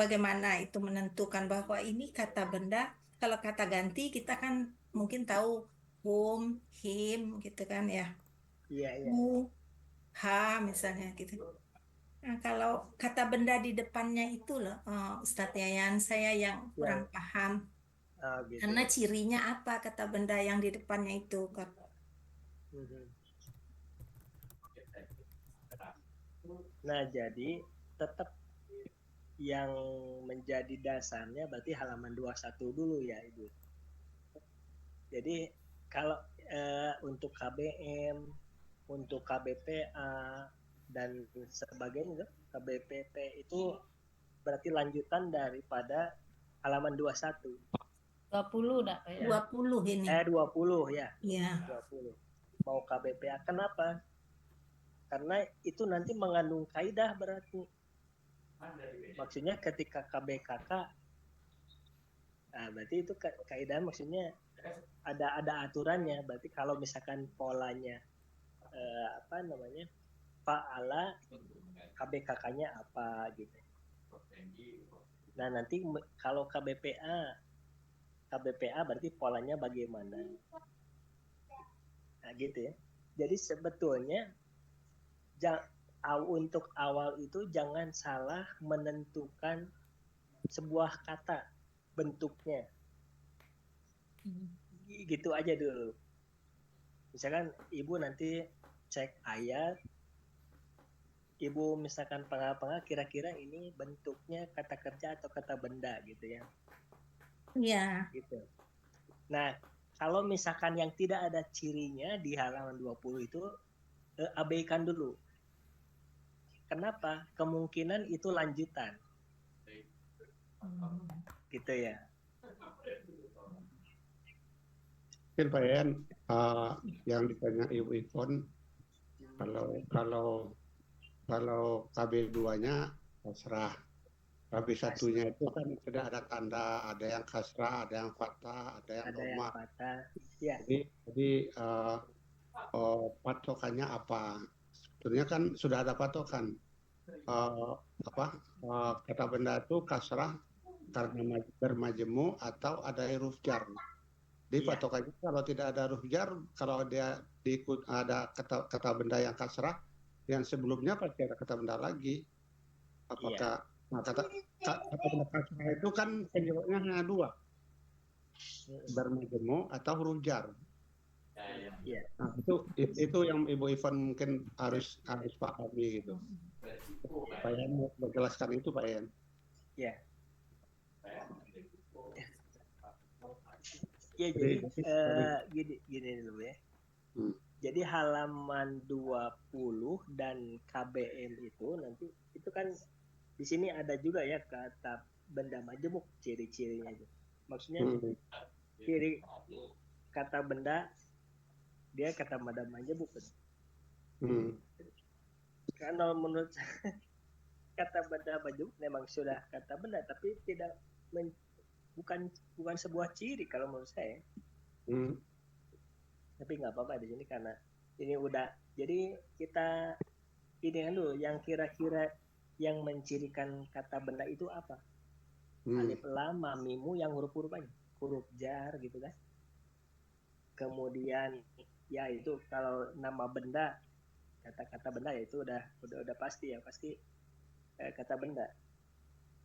bagaimana itu menentukan bahwa ini kata benda, kalau kata ganti kita kan mungkin tahu whom, him gitu kan ya. Iya, iya. Who, ha misalnya gitu. Nah, kalau kata benda di depannya itu loh, Ustadz Yayan, saya yang kurang Yang paham. gitu Karena ya. cirinya apa kata benda yang di depannya itu, Kak? Mhm. Nah, jadi tetap yang menjadi dasarnya berarti halaman 21 dulu ya, Ibu. Jadi kalau untuk KBM, untuk KBPA dan sebagainya, KBPT itu berarti lanjutan daripada halaman 21. 20 dah kayak. 20 ini. 20 ya, Ya. 20. Mau KBPA kenapa? Karena itu nanti mengandung kaidah berarti. Maksudnya ketika KBKK, nah berarti itu kaidah maksudnya ada aturannya. Berarti kalau misalkan polanya apa namanya Fa'ala, KBKK-nya apa gitu. Nah nanti kalau KBPA berarti polanya bagaimana. Nah gitu ya. Jadi sebetulnya untuk awal itu jangan salah menentukan sebuah kata bentuknya. Gitu aja dulu. Misalkan ibu nanti cek ayat, ibu misalkan pengal-pengal kira-kira ini bentuknya kata kerja atau kata benda gitu ya. Ya. Gitu. Nah, kalau misalkan yang tidak ada cirinya di halaman 20 itu abaikan dulu. Kenapa? Kemungkinan itu lanjutan. Gitu ya. Mungkin Pak Yan, yang ditanya Ibu Ivon, kalau kalau kalau KB2-nya kasrah, KB1-nya itu kan tidak ada tanda, ada yang kasrah, ada yang fathah, ada yang Ada yang doma. patah. Ya, Jadi patokannya apa? Sebetulnya kan sudah ada patokan. Eh, apa kata benda itu kasrah karena bermajemu atau ada huruf jar. Di iya, patokannya kalau tidak ada huruf jar, kalau dia diikut ada kata benda yang kasrah, yang sebelumnya pasti ada kata benda lagi. iya, Apakah nah, kata benda kasrah itu kan penyebabnya hanya dua, bermajemu atau huruf jar. iya, Nah, itu yang Ibu Ivan mungkin harus harus pahami gitu. Pak Yan mau menjelaskan itu Pak Yan. iya. Ya, Jadi, jadi jadi gini gini dulu ya. hmm, Jadi halaman 20 dan KBM itu nanti itu kan di sini ada juga ya kata benda majemuk ciri-cirinya itu. Maksudnya hmm, ciri kata benda dia kata benda majemuk. hmm, Karena menurut kata benda majemuk memang sudah kata benda tapi tidak bukan bukan sebuah ciri kalau menurut saya. hmm, Tapi nggak apa-apa di sini karena ini udah jadi kita ini kan dulu yang kira-kira yang mencirikan kata benda itu apa? Alif hmm, lam mamimu yang huruf-huruf aja, huruf jar gitu kan. Kemudian ya itu kalau nama benda kata-kata benda ya itu udah pasti ya pasti kata benda.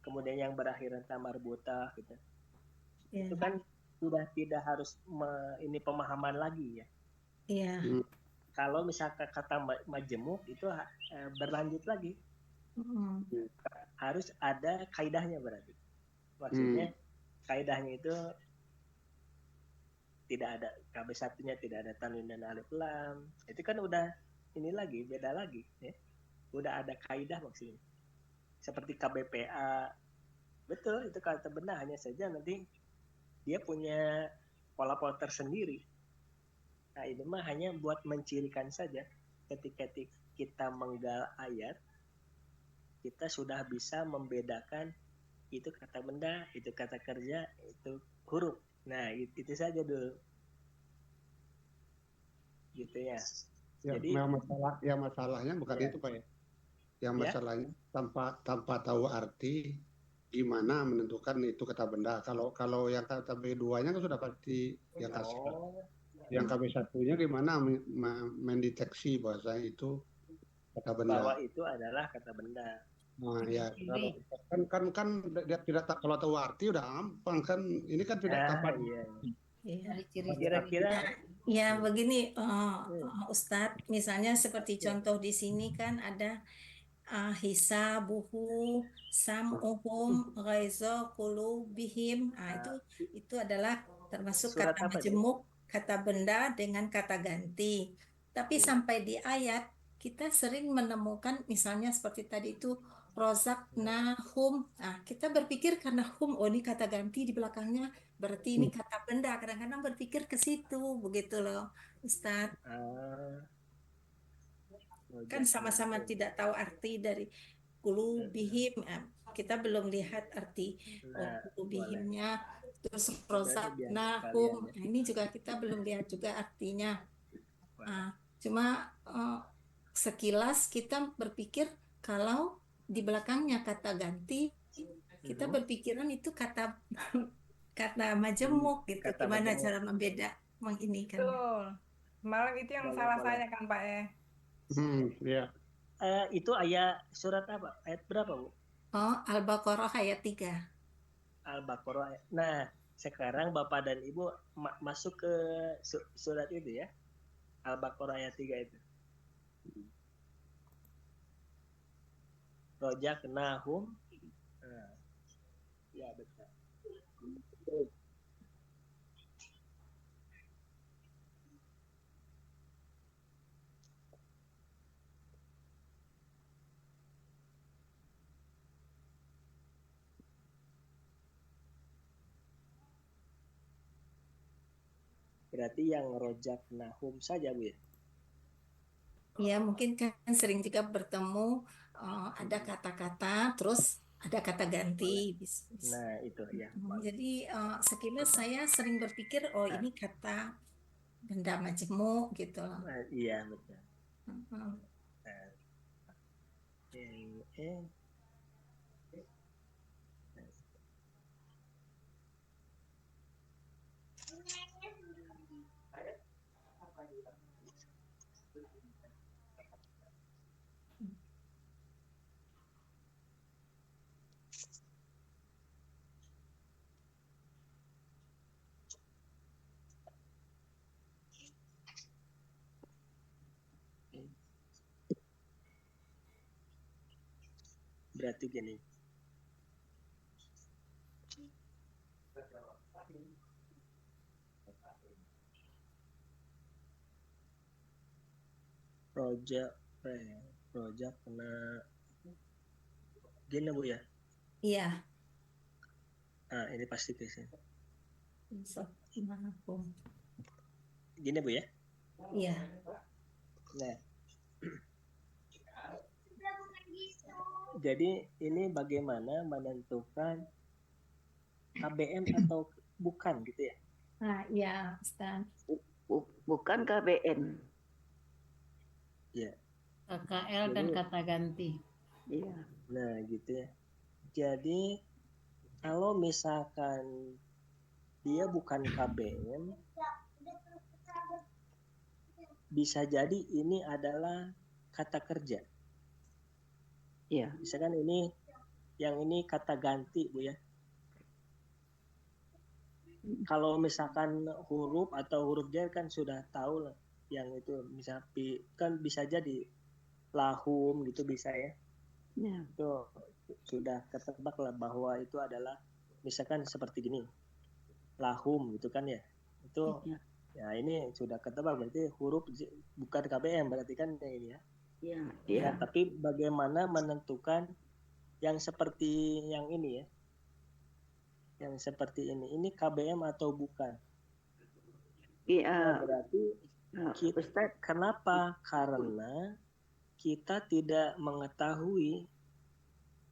Kemudian yang berakhiran tamar buta gitu. Itu Ya. kan sudah tidak harus ini pemahaman lagi ya. Iya. hmm, Kalau misalkan kata majemuk itu berlanjut lagi Hmm. harus ada kaidahnya berarti. Maksudnya hmm, kaidahnya itu tidak ada KB satunya tidak ada tanwin dan alif lam. Itu kan udah ini lagi beda lagi ya. Udah ada kaidah maksudnya. Seperti KBPA. Betul itu kata benar hanya saja nanti dia punya pola-pola tersendiri. Nah, ini mah hanya buat mencirikan saja. Ketika kita menggal ayat, kita sudah bisa membedakan itu kata benda, itu kata kerja, itu huruf. Nah, itu saja dulu. Gitu ya. ya, Jadi, masalahnya bukan ya, itu Pak ya. Yang ya, masalahnya tanpa tanpa tahu arti, gimana menentukan itu kata benda. Kalau yang kata B2-nya kan sudah pasti yang kasih. Oh, Yang KB1-nya gimana mendeteksi bahasa itu kata bahwa benda. itu adalah kata benda. Nah, ya kalau Ciri. kan dia tidak kalau tahu arti udah gampang kan. Ini kan tidak Ah, tahu. iya. Iya. Dari ciri-ciri. Kira-kira Ya, begini, hmm, Ustadz, misalnya seperti ya, contoh di sini kan ada hisabuhu, sam'uhum, ghaiza, qulubihim. ah, Itu adalah termasuk surat kata apa dia? majemuk, kata benda dengan kata ganti. Tapi Hmm. sampai di ayat kita sering menemukan misalnya seperti tadi itu rozaknahum. Nah, kita berpikir karena hum, oh ini kata ganti di belakangnya, berarti ini kata benda. Kadang-kadang berpikir ke situ, begitu loh, Ustadz. Ah, Kan rojak sama-sama nahum. tidak tahu arti dari kulubihim. Kita belum lihat arti Nah, boleh. kulubihimnya. Terus Berarti biar sekalian rozaknahum. ya. Nah, ini juga kita belum lihat juga artinya. Boleh. Ah, cuma sekilas kita berpikir kalau di belakangnya kata ganti, kita Mhm. berpikiran itu kata kata Hmm, majemuk gitu. kata Gimana majemuk. cara membeda menginikannya? Betul. Malam itu yang Boleh, salah boleh. saya kan Pak ya. Ya. Itu ayat surat apa? Ayat berapa, Bu? Oh, Al-Baqarah ayat 3. Al-Baqarah. Nah, sekarang Bapak dan Ibu masuk ke surat itu ya. Al-Baqarah ayat 3 itu. Rojak nahum. Nah, ya betul. Berarti yang rojak nahum saja, Bu ya. Ya, mungkin kan sering juga bertemu ada kata-kata, terus ada kata ganti. Boleh. Bis- bis- Nah, itu ya. Jadi sekilas saya sering berpikir, oh ini kata benda majemuk gitu loh. Nah, iya betul. Mm-mm. Nah, eh, berarti gini. Rojak, rojak kena gini, Bu ya. Iya, Nah, ini pasti ke sini. Insafnahum. Gini, Bu ya. Iya, Nah, jadi ini bagaimana menentukan KBM atau bukan gitu ya? nah iya, Ustaz. Bukan KBN. Iya. KKL dan Jadi, kata ganti. Iya. nah gitu ya. Jadi kalau misalkan dia bukan KBM, bisa jadi ini adalah kata kerja. Iya. Misalkan ini yang ini kata ganti, Bu ya. Kalau misalkan huruf atau huruf jar kan sudah tahu lah yang itu misal kan bisa jadi lahum gitu bisa ya. Iya. Itu sudah ketebak lah bahwa itu adalah misalkan seperti gini. Lahum gitu kan ya. Itu Iya. ya ini sudah ketebak berarti huruf bukan KBM berarti kan yang ini ya. Iya. Nah, Iya. tapi bagaimana menentukan yang seperti yang ini ya? Yang seperti ini KBM atau bukan? Iya. Nah, berarti Ustaz, kenapa? Karena kita tidak mengetahui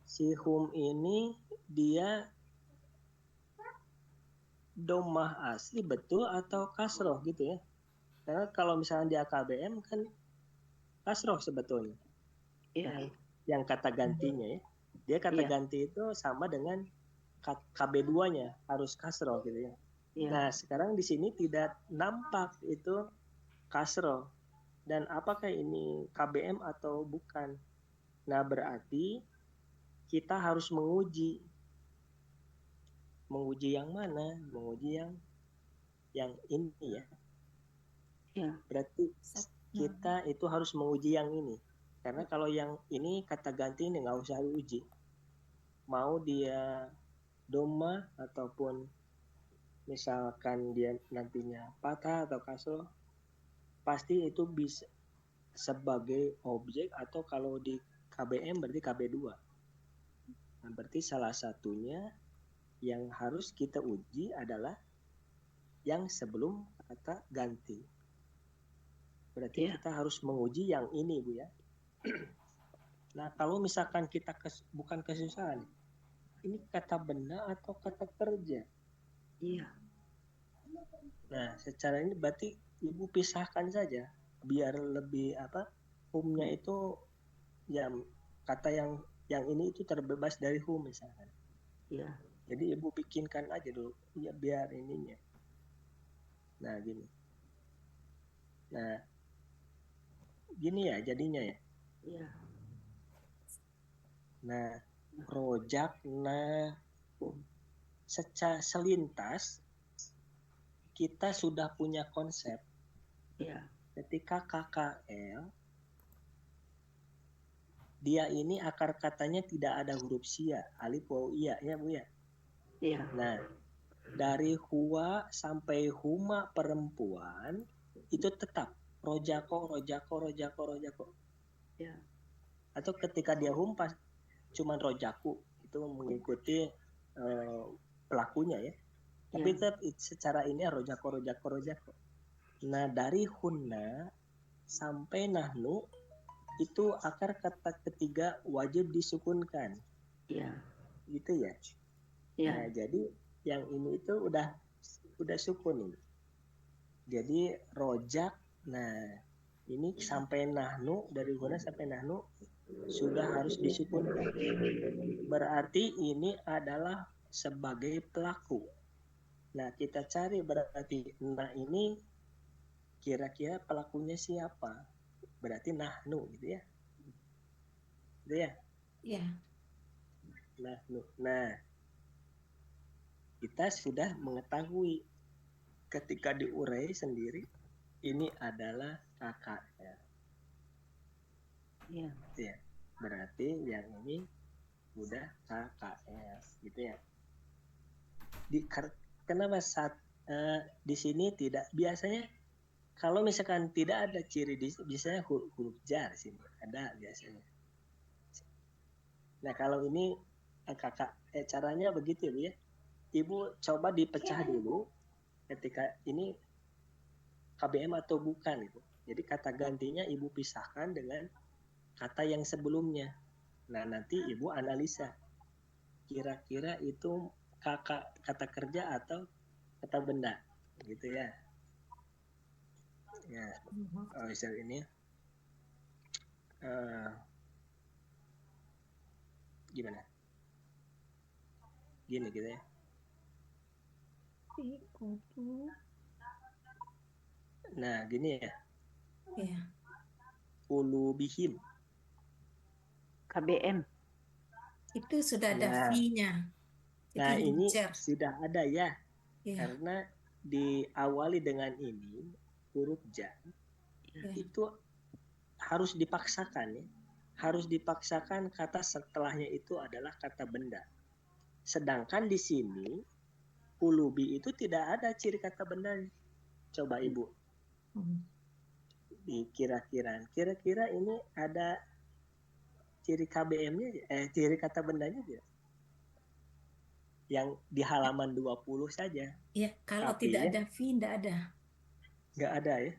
si hum ini dia domah asli betul atau kasroh gitu ya. Karena kalau misalnya dia KBM kan kasroh sebetulnya. iya. Yang kata gantinya ya. Dia kata Iya. ganti itu sama dengan KB2-nya harus kasroh gitu ya. Iya. Nah, sekarang di sini tidak nampak itu kasroh. Dan apakah ini KBM atau bukan? Nah, berarti kita harus menguji. Menguji yang mana? Menguji yang ini ya. Iya. Berarti kita itu harus menguji yang ini. Karena kalau yang ini kata ganti ini nggak usah diuji. Mau dia doma ataupun misalkan dia nantinya patah atau kasroh, pasti itu bisa sebagai objek atau kalau di KBM berarti KB2. Nah, berarti salah satunya yang harus kita uji adalah yang sebelum kata ganti. Berarti Iya. kita harus menguji yang ini, Bu ya. Nah, kalau misalkan kita bukan kesusahan, ini kata benda atau kata kerja? Iya. Nah, secara ini berarti Ibu pisahkan saja biar lebih hum-nya itu ya kata yang ini itu terbebas dari hum misalkan. Iya. Jadi Ibu bikinkan aja dulu ya biar ininya. Nah, gini. Nah, gini ya jadinya ya. Iya. Nah, rojak secara selintas kita sudah punya konsep Iya. ketika KKL dia ini akar katanya tidak ada huruf sia, alif waw iya ya Bu ya. Iya. Nah, dari huwa sampai huma perempuan itu tetap rojako. Iya. Atau ketika dia humpas cuman rojaku itu mengikuti pelakunya ya. Tapi tetap secara ini rojako. Nah, dari hunna sampai nahnu itu akar kata ketiga wajib disukunkan. Iya. Gitu ya. Iya. Nah, jadi yang ini itu udah sukun ini. Jadi rojak. Nah, ini sampai nahnu, dari hunna sampai nahnu sudah harus disukunkan. Berarti ini adalah sebagai pelaku. Nah, kita cari berarti nah ini kira-kira pelakunya siapa? Berarti nahnu gitu ya. Gitu ya? Iya. Nahnu. Nah, kita sudah mengetahui ketika diurai sendiri ini adalah KKL. Iya. Ya. Berarti yang ini udah KKL gitu ya. Kenapa di sini tidak biasanya kalau misalkan tidak ada ciri biasanya huruf jar sini ada biasanya. Nah, kalau ini caranya begitu ya. Ibu coba dipecah dulu ketika ini KBM atau bukan itu. Jadi kata gantinya Ibu pisahkan dengan kata yang sebelumnya. Nah, nanti Ibu analisa kira-kira itu kata kerja atau kata benda gitu ya. Ya, misal ini gimana? Gini gitu ya. Nah, gini ya. Iya. Ulubihim. KBM. Itu sudah ada V-nya. Nah, ini sudah ada ya. Iya. Karena diawali dengan ini huruf jar. Itu harus dipaksakan ya. Harus dipaksakan kata setelahnya itu adalah kata benda. Sedangkan di sini ulubi itu tidak ada ciri kata bendanya. Coba Ibu. Kira-kira ini ada ciri KBM-nya ciri kata bendanya tidak? Yang di halaman 20 saja. Iya, kalau tapi tidak ada V tidak ada. Nggak ada ya.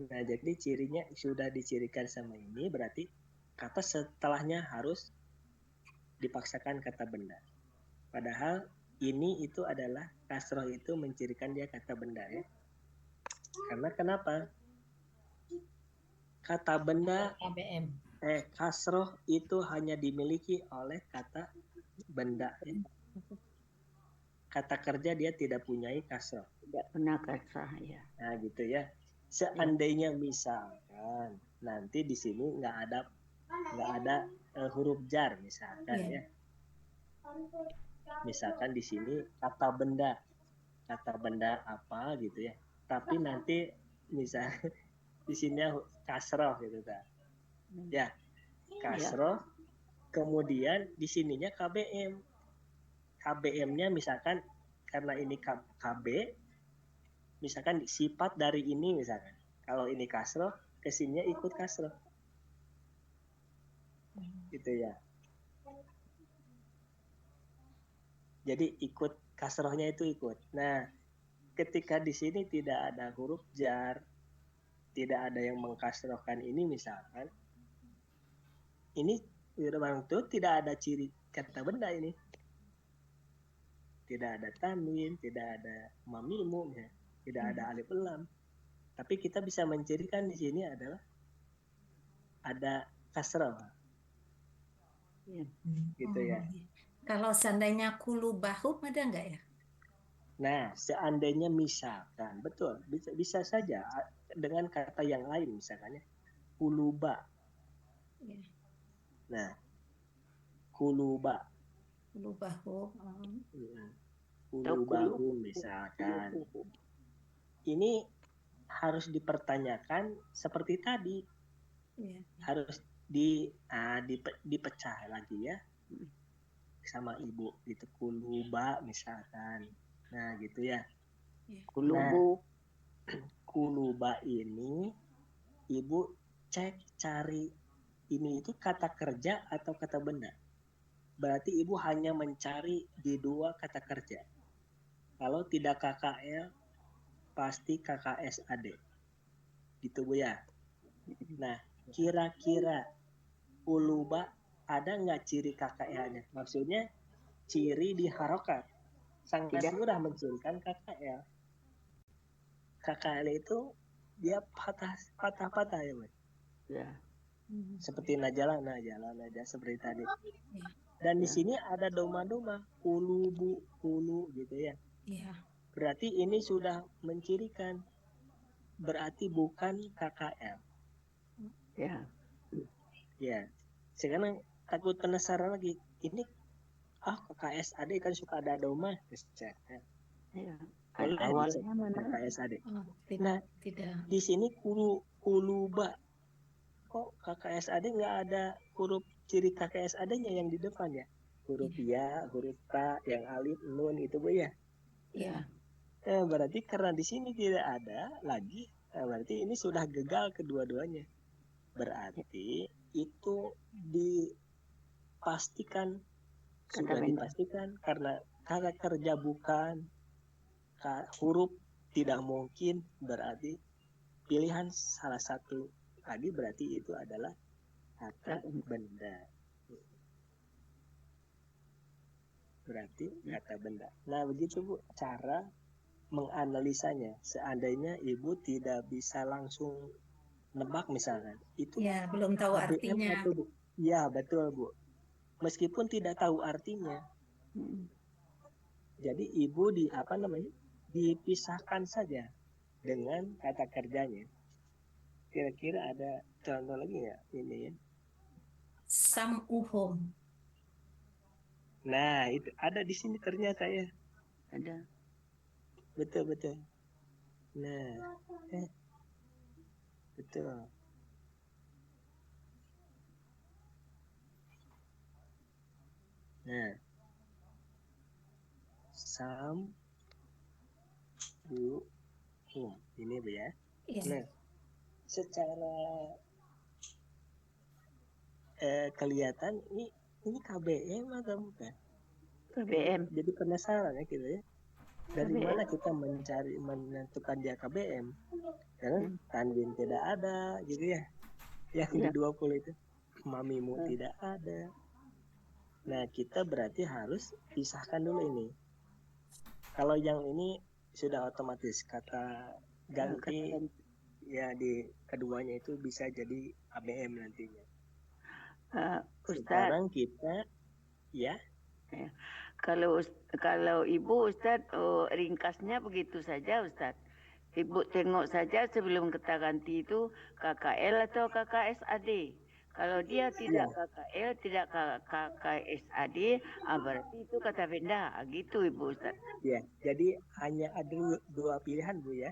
Nah, jadi cirinya sudah dicirikan sama ini berarti kata setelahnya harus dipaksakan kata benda. Padahal ini itu adalah kasroh itu mencirikan dia kata benda ya. Karena kenapa? Kata benda KBM. Kasroh itu hanya dimiliki oleh kata benda. Kata kerja dia tidak punyai kasroh. Tidak pernah kasrah ya. Nah gitu ya. Seandainya misalkan nanti di sini nggak ada huruf jar misalkan Iya. ya. Misalkan di sini kata benda apa gitu ya. Tapi nanti misal di sini kasroh gitu kan. Ya, kasroh. Kemudian di sininya KBM. KBM-nya misalkan karena ini KB, misalkan sifat dari ini misalkan. Kalau ini kasroh, kesininya ikut kasroh. Gitu ya. Jadi ikut kasrohnya itu ikut. Nah, ketika di sini tidak ada huruf jar, tidak ada yang mengkasrohkan ini misalkan, ini memang itu tidak ada ciri kata benda ini. Tidak ada tanwin, tidak ada mamimu, ya. Tidak ada alif lam. Tapi kita bisa mencirikan di sini adalah ada kasroh. Ya. Gitu ya. Kalau seandainya kulubahum ada nggak ya? Nah, seandainya misalkan, betul, bisa saja dengan kata yang lain misalnya kuluba. Ya. Nah, kuluba. Kulubahum. Kulubahu misalkan. Ini harus dipertanyakan seperti tadi. Ya. Harus dipecah lagi ya. Sama ibu gitu, kuluba misalkan. Nah, gitu ya. Kulubu. Nah, kuluba ini ibu cek cari ini itu kata kerja atau kata benda. Berarti ibu hanya mencari di dua kata kerja. Kalau tidak KKL, pasti KKSAD. Gitu Bu ya. Nah, kira-kira kuluba ada nggak ciri KKL-nya? Maksudnya ciri di harokat. Sangat mudah mencirikan KKL. KKL itu dia patah-patah ya Bu. Ya. Seperti najala seperti tadi. Dan di sini ada doma-doma, kulubu, kulu gitu ya. Iya. Berarti ini sudah mencirikan. Berarti bukan KKL. Ya. Ya. Sekarang takut penasaran lagi. Ini KKSAD kan suka ada doma. Ya. Boleh Awalnya mana? KKSAD. Oh, Nah, tidak. di sini kuluba. Kok KKSAD nggak ada huruf ciri KKSAD-nya yang di depan ya? Huruf ya, huruf ta, yang alif, nun itu Bu ya. Iya. Berarti karena di sini tidak ada lagi, berarti ini sudah gagal kedua-duanya. Berarti itu dipastikan, sudah dipastikan karena kata kerja bukan, huruf tidak mungkin, berarti pilihan salah satu lagi berarti itu adalah kata benda. Berarti kata benda. Nah begitu Bu cara menganalisanya. Seandainya ibu tidak bisa langsung nebak misalkan, itu Ya, belum tahu KBM artinya. atau Bu? Ya betul Bu. Meskipun tidak tahu artinya, jadi ibu dipisahkan saja dengan kata kerjanya. Kira-kira ada contoh lagi ya ini ya? Sam'uhum. Nah itu ada di sini ternyata ya. Ada. Betul. Nah, betul. Nah, ini Bu ya. Iya. Nah, secara kelihatan ini KBM atau bukan? KBM. Jadi penasaran ya gitu ya. Dari KBM. mana kita menentukan dia KBM? Karena tanwin tidak ada gitu ya. Yang di 20 itu mamimu tidak ada. Nah, kita berarti harus pisahkan dulu ini. Kalau yang ini sudah otomatis kata ganti ya di keduanya itu bisa jadi ABM nantinya. Ustadz, Sekarang kita ya kalau Ibu Ustadz, ringkasnya begitu saja Ustadz. Ibu tengok saja sebelum kita ganti itu KKL atau KKSAD. Kalau dia tidak KKL, tidak KKSAD, berarti itu kata benda. Gitu Ibu Ustadz. ya. Jadi hanya ada dua pilihan Bu ya.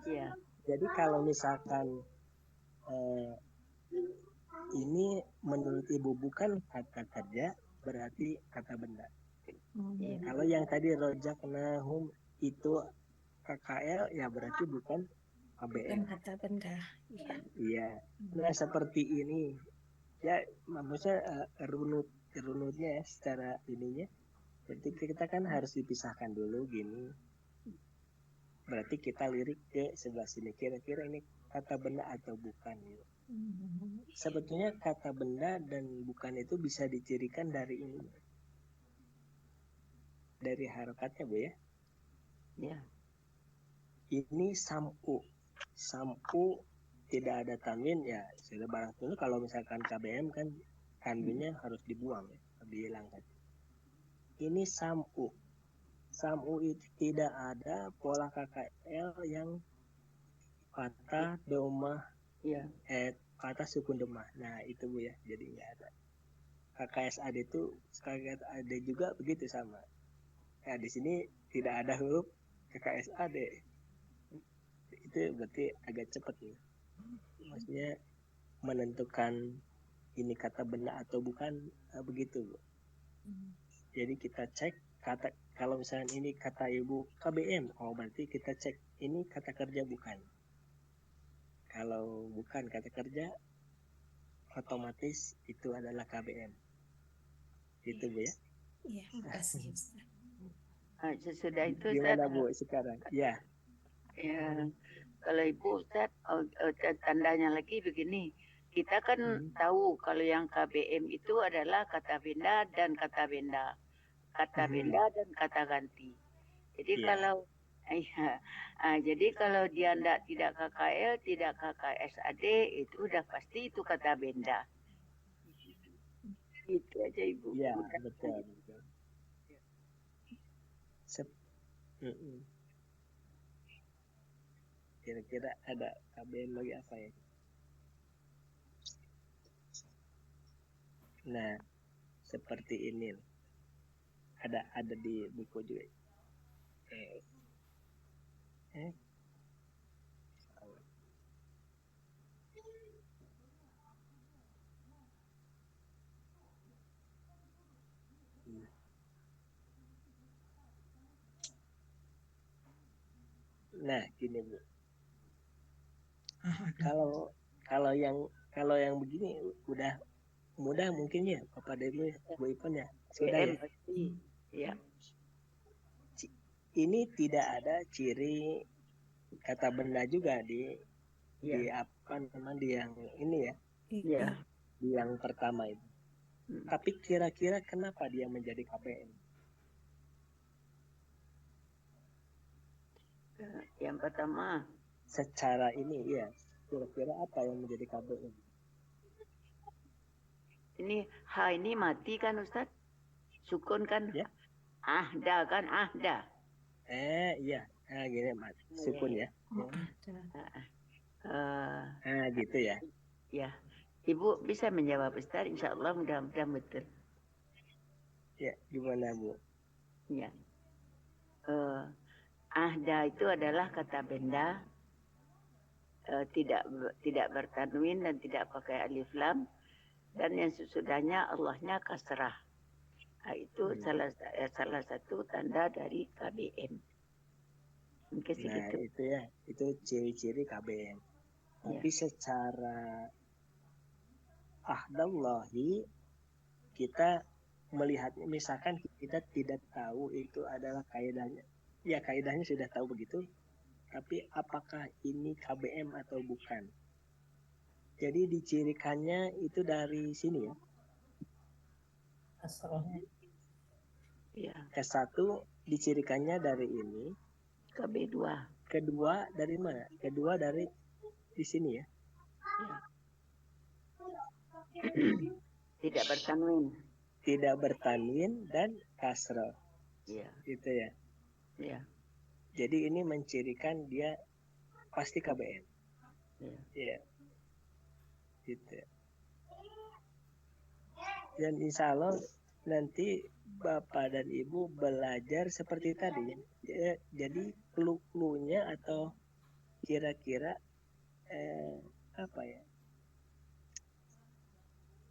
Iya. Jadi kalau misalkan ini menurut Ibu bukan kata kerja, berarti kata benda. Kalau yang tadi rojak nahum itu KKL, ya berarti bukan KBM. Bukan kata benda. Iya. Nah seperti ini, ya maksudnya runutnya ya, secara ininya. Berarti kita kan harus dipisahkan dulu gini. Berarti kita lirik ke sebelah sini. Kira-kira ini kata benda atau bukan gitu. Sebetulnya kata benda dan bukan itu bisa dicirikan dari ini, dari harokatnya Bu ya. Ya. Ini sampu tidak ada tanwin ya sudah barang tentu. Kalau misalkan KBM kan tanwinnya harus dibuang ya, dihilangkan. Ini sampu itu tidak ada pola KKL yang kata domah Iya. kata sukun domah. Nah itu Bu ya, jadi nggak ada. KKSAD itu KKSAD juga begitu sama. Nah di sini tidak ada huruf KKSAD. Itu berarti agak cepat nih. Maksudnya menentukan ini kata benda atau bukan, begitu Bu. Jadi kita cek kata, kalau misalnya ini kata Ibu KBM, berarti kita cek ini kata kerja bukan. Kalau bukan kata kerja, otomatis itu adalah KBM. Gitu Bu ya. Iya, makasih Ustaz. Sesudah itu Gimana Ustadz, Bu sekarang? Ya. ya, kalau Ibu Ustadz, tandanya lagi begini. Kita kan tahu kalau yang KBM itu adalah kata benda dan kata benda. Kata benda dan kata ganti. Jadi kalau jadi kalau dia tidak KKL, tidak KKSAD, itu udah pasti itu kata benda. Itu aja Ibu. Ya, betul. Kira-kira ada KBM lagi apa ya? Nah, seperti ini. Ada di buku juga. Nah, gini Bu. Kalau yang begini udah mudah mungkin ya, Bapak Dewi, Bu Ipon ya. Sudah ya. pasti. Ya. Ini tidak ada ciri kata benda juga di apa namanya di yang ini ya. Iya. Di yang pertama itu. Tapi kira-kira kenapa dia menjadi KBM? Yang pertama, secara ini ya, kira-kira apa yang menjadi KBM? Ini ini mati kan Ustaz? Sukun kan? Ya. Ahda kan, ahda. Iya. Gini mati. Sukun ya. Gitu ya. Ya. Ibu bisa menjawab Ustaz, insya Allah mudah-mudahan betul. Ya, gimana Bu? Ya. Ahda itu adalah kata benda, tidak bertanwin dan tidak pakai alif lam, dan yang sesudahnya Allahnya kasrah. Itu salah satu tanda dari KBM. Mungkin segitu. Itu ya, itu ciri-ciri KBM. Tapi secara ahdallahi kita melihatnya, misalkan kita tidak tahu itu adalah kaidahnya. Ya kaidahnya sudah tahu begitu, tapi apakah ini KBM atau bukan? Jadi dicirikannya itu dari sini ya. Ya. S1 dicirikannya dari ini. KB2. Kedua dari mana? Kedua dari di sini ya. Tidak bertanwin. tidak bertanwin dan kasroh. Iya, Gitu ya. iya, Jadi ini mencirikan dia pasti KBM. iya. Iya. Gitu. Dan insya Allah nanti Bapak dan Ibu belajar seperti tadi. Jadi clue-cluenya atau kira-kira apa ya?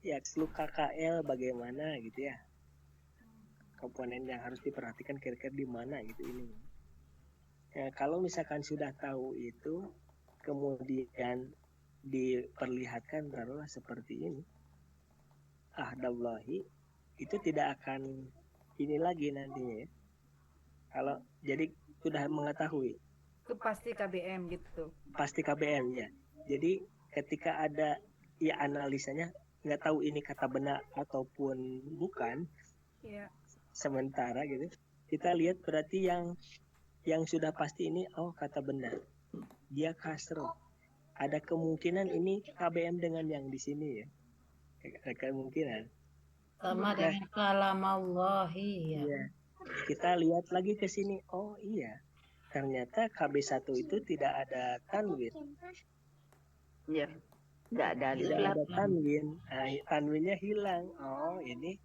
Ya clue KKL bagaimana gitu ya. Komponen yang harus diperhatikan kira-kira di mana gitu ini. Ya, kalau misalkan sudah tahu itu, kemudian diperlihatkan taruhlah seperti ini, ahdallahi, itu tidak akan ini lagi nantinya ya. Kalau jadi sudah mengetahui Itu pasti KBM gitu. pasti KBM ya. Jadi ketika ada ya analisanya nggak tahu ini kata benar ataupun bukan, Iya. sementara gitu kita lihat berarti yang sudah pasti ini kata benar, dia kasroh, ada kemungkinan ini KBM dengan yang di sini ya, ada kemungkinan. Sama dengan kalamallahi ya. Iya. Kita lihat lagi ke sini, oh iya ternyata KB1 itu tidak ada tanwin, Iya. Tidak ada alif tidak lam. ada tanwin. Nah, tanwinnya hilang. Oh ini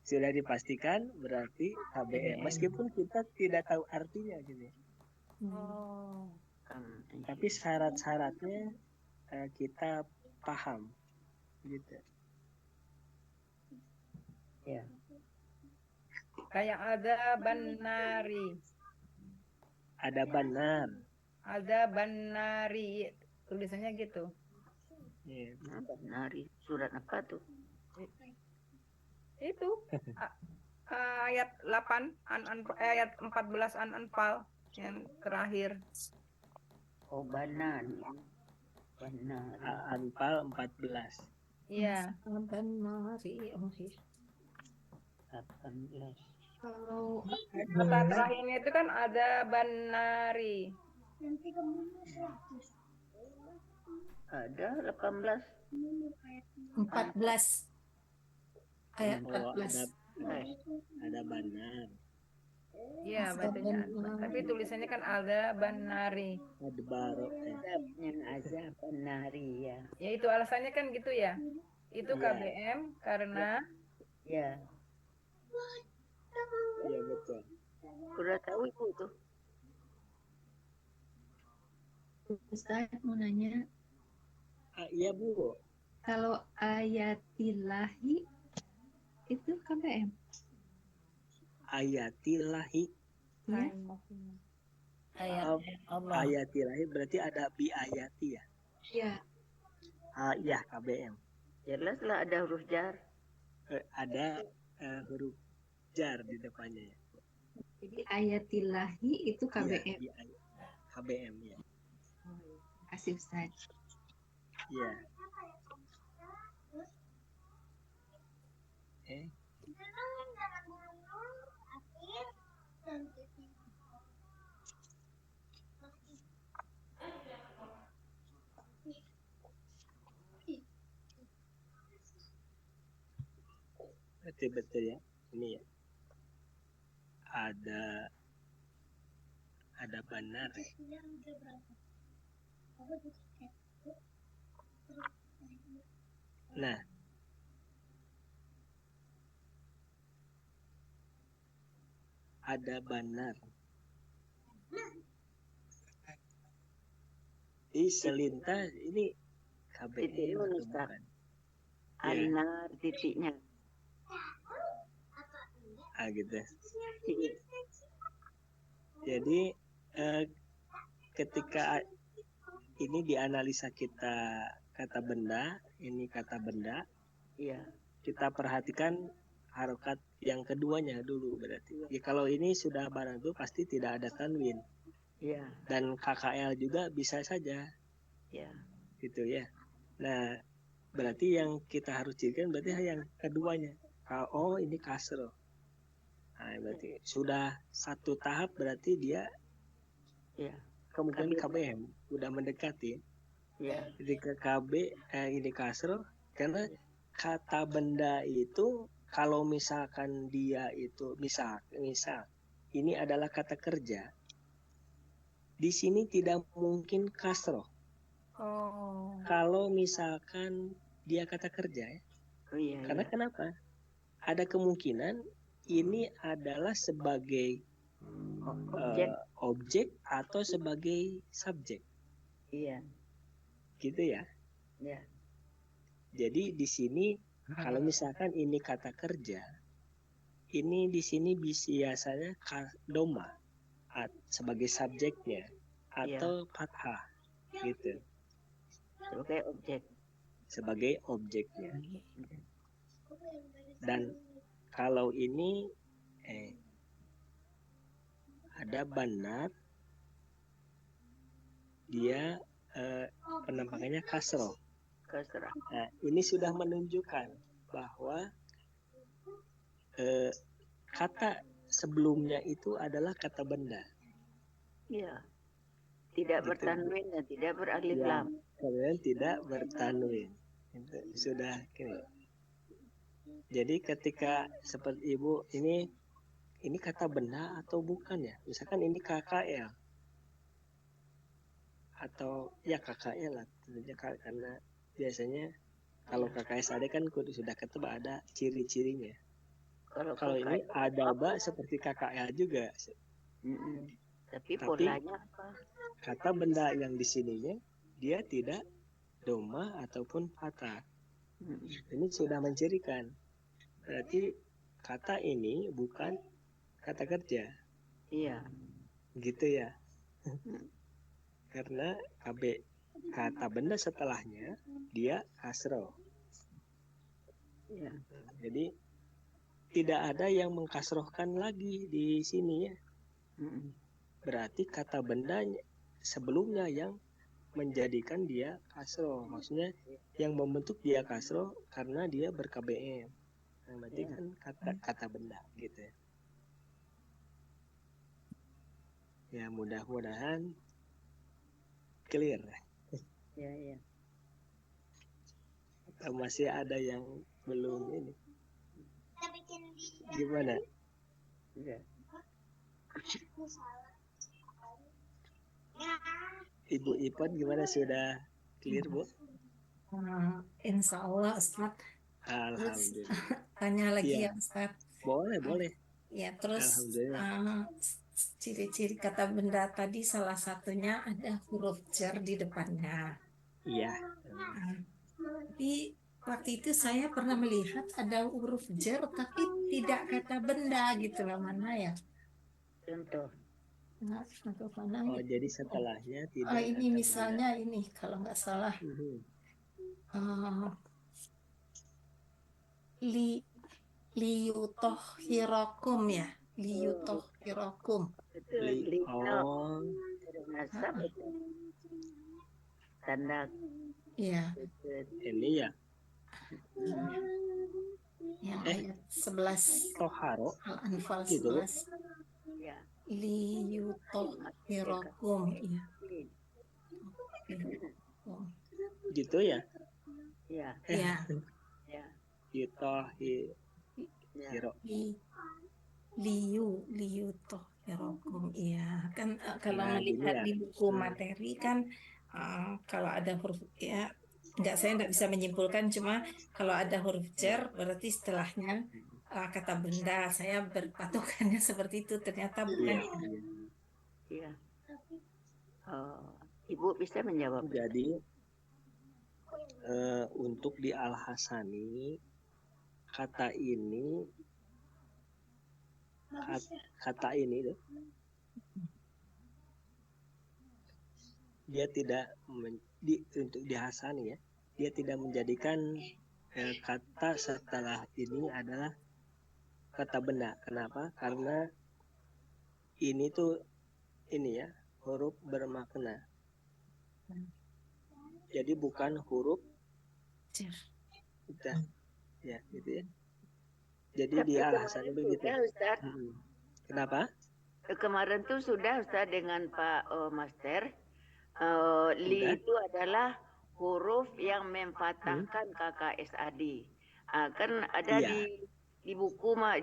sudah dipastikan berarti KBM, meskipun kita tidak tahu artinya gitu. Oh. Tapi syarat-syaratnya kita paham gitu. Ya. Kayak ada banari. Ada benar. Ada banari. Tulisannya gitu. Ya. Nari surat apa tuh? Itu ayat 8 ayat 14 An-Anfal yang terakhir. Oh, benar. Benar. Anfal 14. Iya. Banari. Oh, iya. 18. Kalau Kata terakhirnya itu kan ada banari. Ada 18. 14 ayat Oh, 14. ada benar. Iya, Ada bacanya. benar. Tapi tulisannya kan ada banari. Ada baru. Yang azab nari ya. Ya itu alasannya kan gitu ya. Itu Iya. KBM karena Ya. Iya betul. Sudah tahu ibu tuh. Ustaz mau nanya, Iya Bu. kalau ayatillahi itu KBM? Ayatillahi. Ya? Ayat Allah. Ayatillahi berarti ada bi ayati ya. Ya. Ya KBM. Jelas lah ada huruf jar. Ada huruf jar di depannya ya. Jadi ayatillahi itu KBM. Iya, KBM ya. Kasih Ustaz. Iya. Betul ya. Ini ya. Ada benar. Nah, ada benar. Di selintas ini KBM Titik atau Ustaz. bukan? Anar titiknya. Gitu. Jadi ketika ini dianalisa kita kata benda, ini kata benda, Iya. kita perhatikan harokat yang keduanya dulu berarti. Ya, kalau ini sudah barang itu pasti tidak ada tanwin. Iya. Dan KKL juga bisa saja. Iya. Gitu ya. Nah, berarti yang kita harus cirikan berarti yang keduanya. Oh, ini kasroh. Nah, berarti sudah satu tahap berarti dia Iya. kemungkinan KBM udah mendekati. Iya. Jadi ke KB ini kasroh karena kata benda itu kalau misalkan dia itu misal ini adalah kata kerja, di sini tidak mungkin kasroh. Oh. Kalau misalkan dia kata kerja ya. Oh iya, Karena iya. kenapa? Ada kemungkinan ini adalah sebagai Objek. objek atau sebagai subjek. Iya. Gitu ya. Ya. Jadi di sini kalau misalkan ini kata kerja, ini di sini biasanya doma sebagai subjeknya atau fathah gitu Sebagai objek. sebagai objeknya. Dan kalau ini ada benar dia penampakannya kasroh. Kasrah. Nah, ini sudah menunjukkan bahwa kata sebelumnya itu adalah kata benda. Iya. Tidak Gitu. bertanwin dan tidak beralif Ya, lam. kemudian tidak bertanwin. Itu sudah kini. Jadi ketika seperti ibu ini kata benda atau bukan ya? Misalkan ini KKL atau ya KKL lah tentunya karena biasanya kalau KKSAD kan kudu sudah ketebak ada ciri-cirinya. Kalau ini ada seperti KKL juga. Tapi polanya apa? Kata benda yang di sininya dia tidak doma ataupun fathah. Ini sudah mencirikan. Berarti kata ini bukan kata kerja. Iya. Gitu ya. Karena kata benda setelahnya dia kasroh. Iya. Jadi tidak ada yang mengkasrohkan lagi di sini ya. Berarti kata benda sebelumnya yang menjadikan dia kasroh. Maksudnya yang membentuk dia kasroh karena dia ber-KBM. Nah, berarti kan kata benda gitu ya. Ya mudah-mudahan clear. Ya, ya. Masih ada yang belum ini. Gimana? Ya. Ibu Ipon gimana, sudah clear Bu? Insya Allah Ustaz. Alhamdulillah. Tanya lagi Ya. ya Ustaz. Boleh. Ya, terus Alhamdulillah. ciri-ciri kata benda tadi salah satunya ada huruf jar di depannya. Iya. Tapi waktu itu saya pernah melihat ada huruf jar tapi tidak kata benda gitu lah, mana ya? Contoh. Nah, contoh mana? Oh, jadi setelahnya tidak ini kata misalnya benda. ini kalau nggak salah liyutohirakum ya, liyutohirakum. Oh. Nasab itu. Tanda. Iya. Ini ya. Yang ayat 11 Toharo. Al-Anfal Gitu. 11. Ya. Liyutohirakum. Iya. Gitu ya. Ya. Iya. Ya. Yutohiro. Liyutohirakum. Iya. Kan kalau Nah, melihat gini ya. di buku materi kan kalau ada huruf ya saya nggak bisa menyimpulkan, cuma kalau ada huruf jar berarti setelahnya kata benda. Saya berpatokannya seperti itu, ternyata bukan. Iya. Ibu bisa menjawab. Jadi untuk di Al-Hasani kata ini dia tidak untuk di Hasani ya, dia tidak menjadikan kata setelah ini adalah kata benda. Kenapa? Karena ini tuh ini ya, huruf bermakna. Jadi bukan huruf kita ya gitu ya. Jadi tapi dia Al-Hasani begitu. Ustaz. Kenapa? Kemarin tuh sudah Ustaz dengan Pak Master. Li itu adalah huruf yang memfathahkan KKSAD. Kan ada Iya,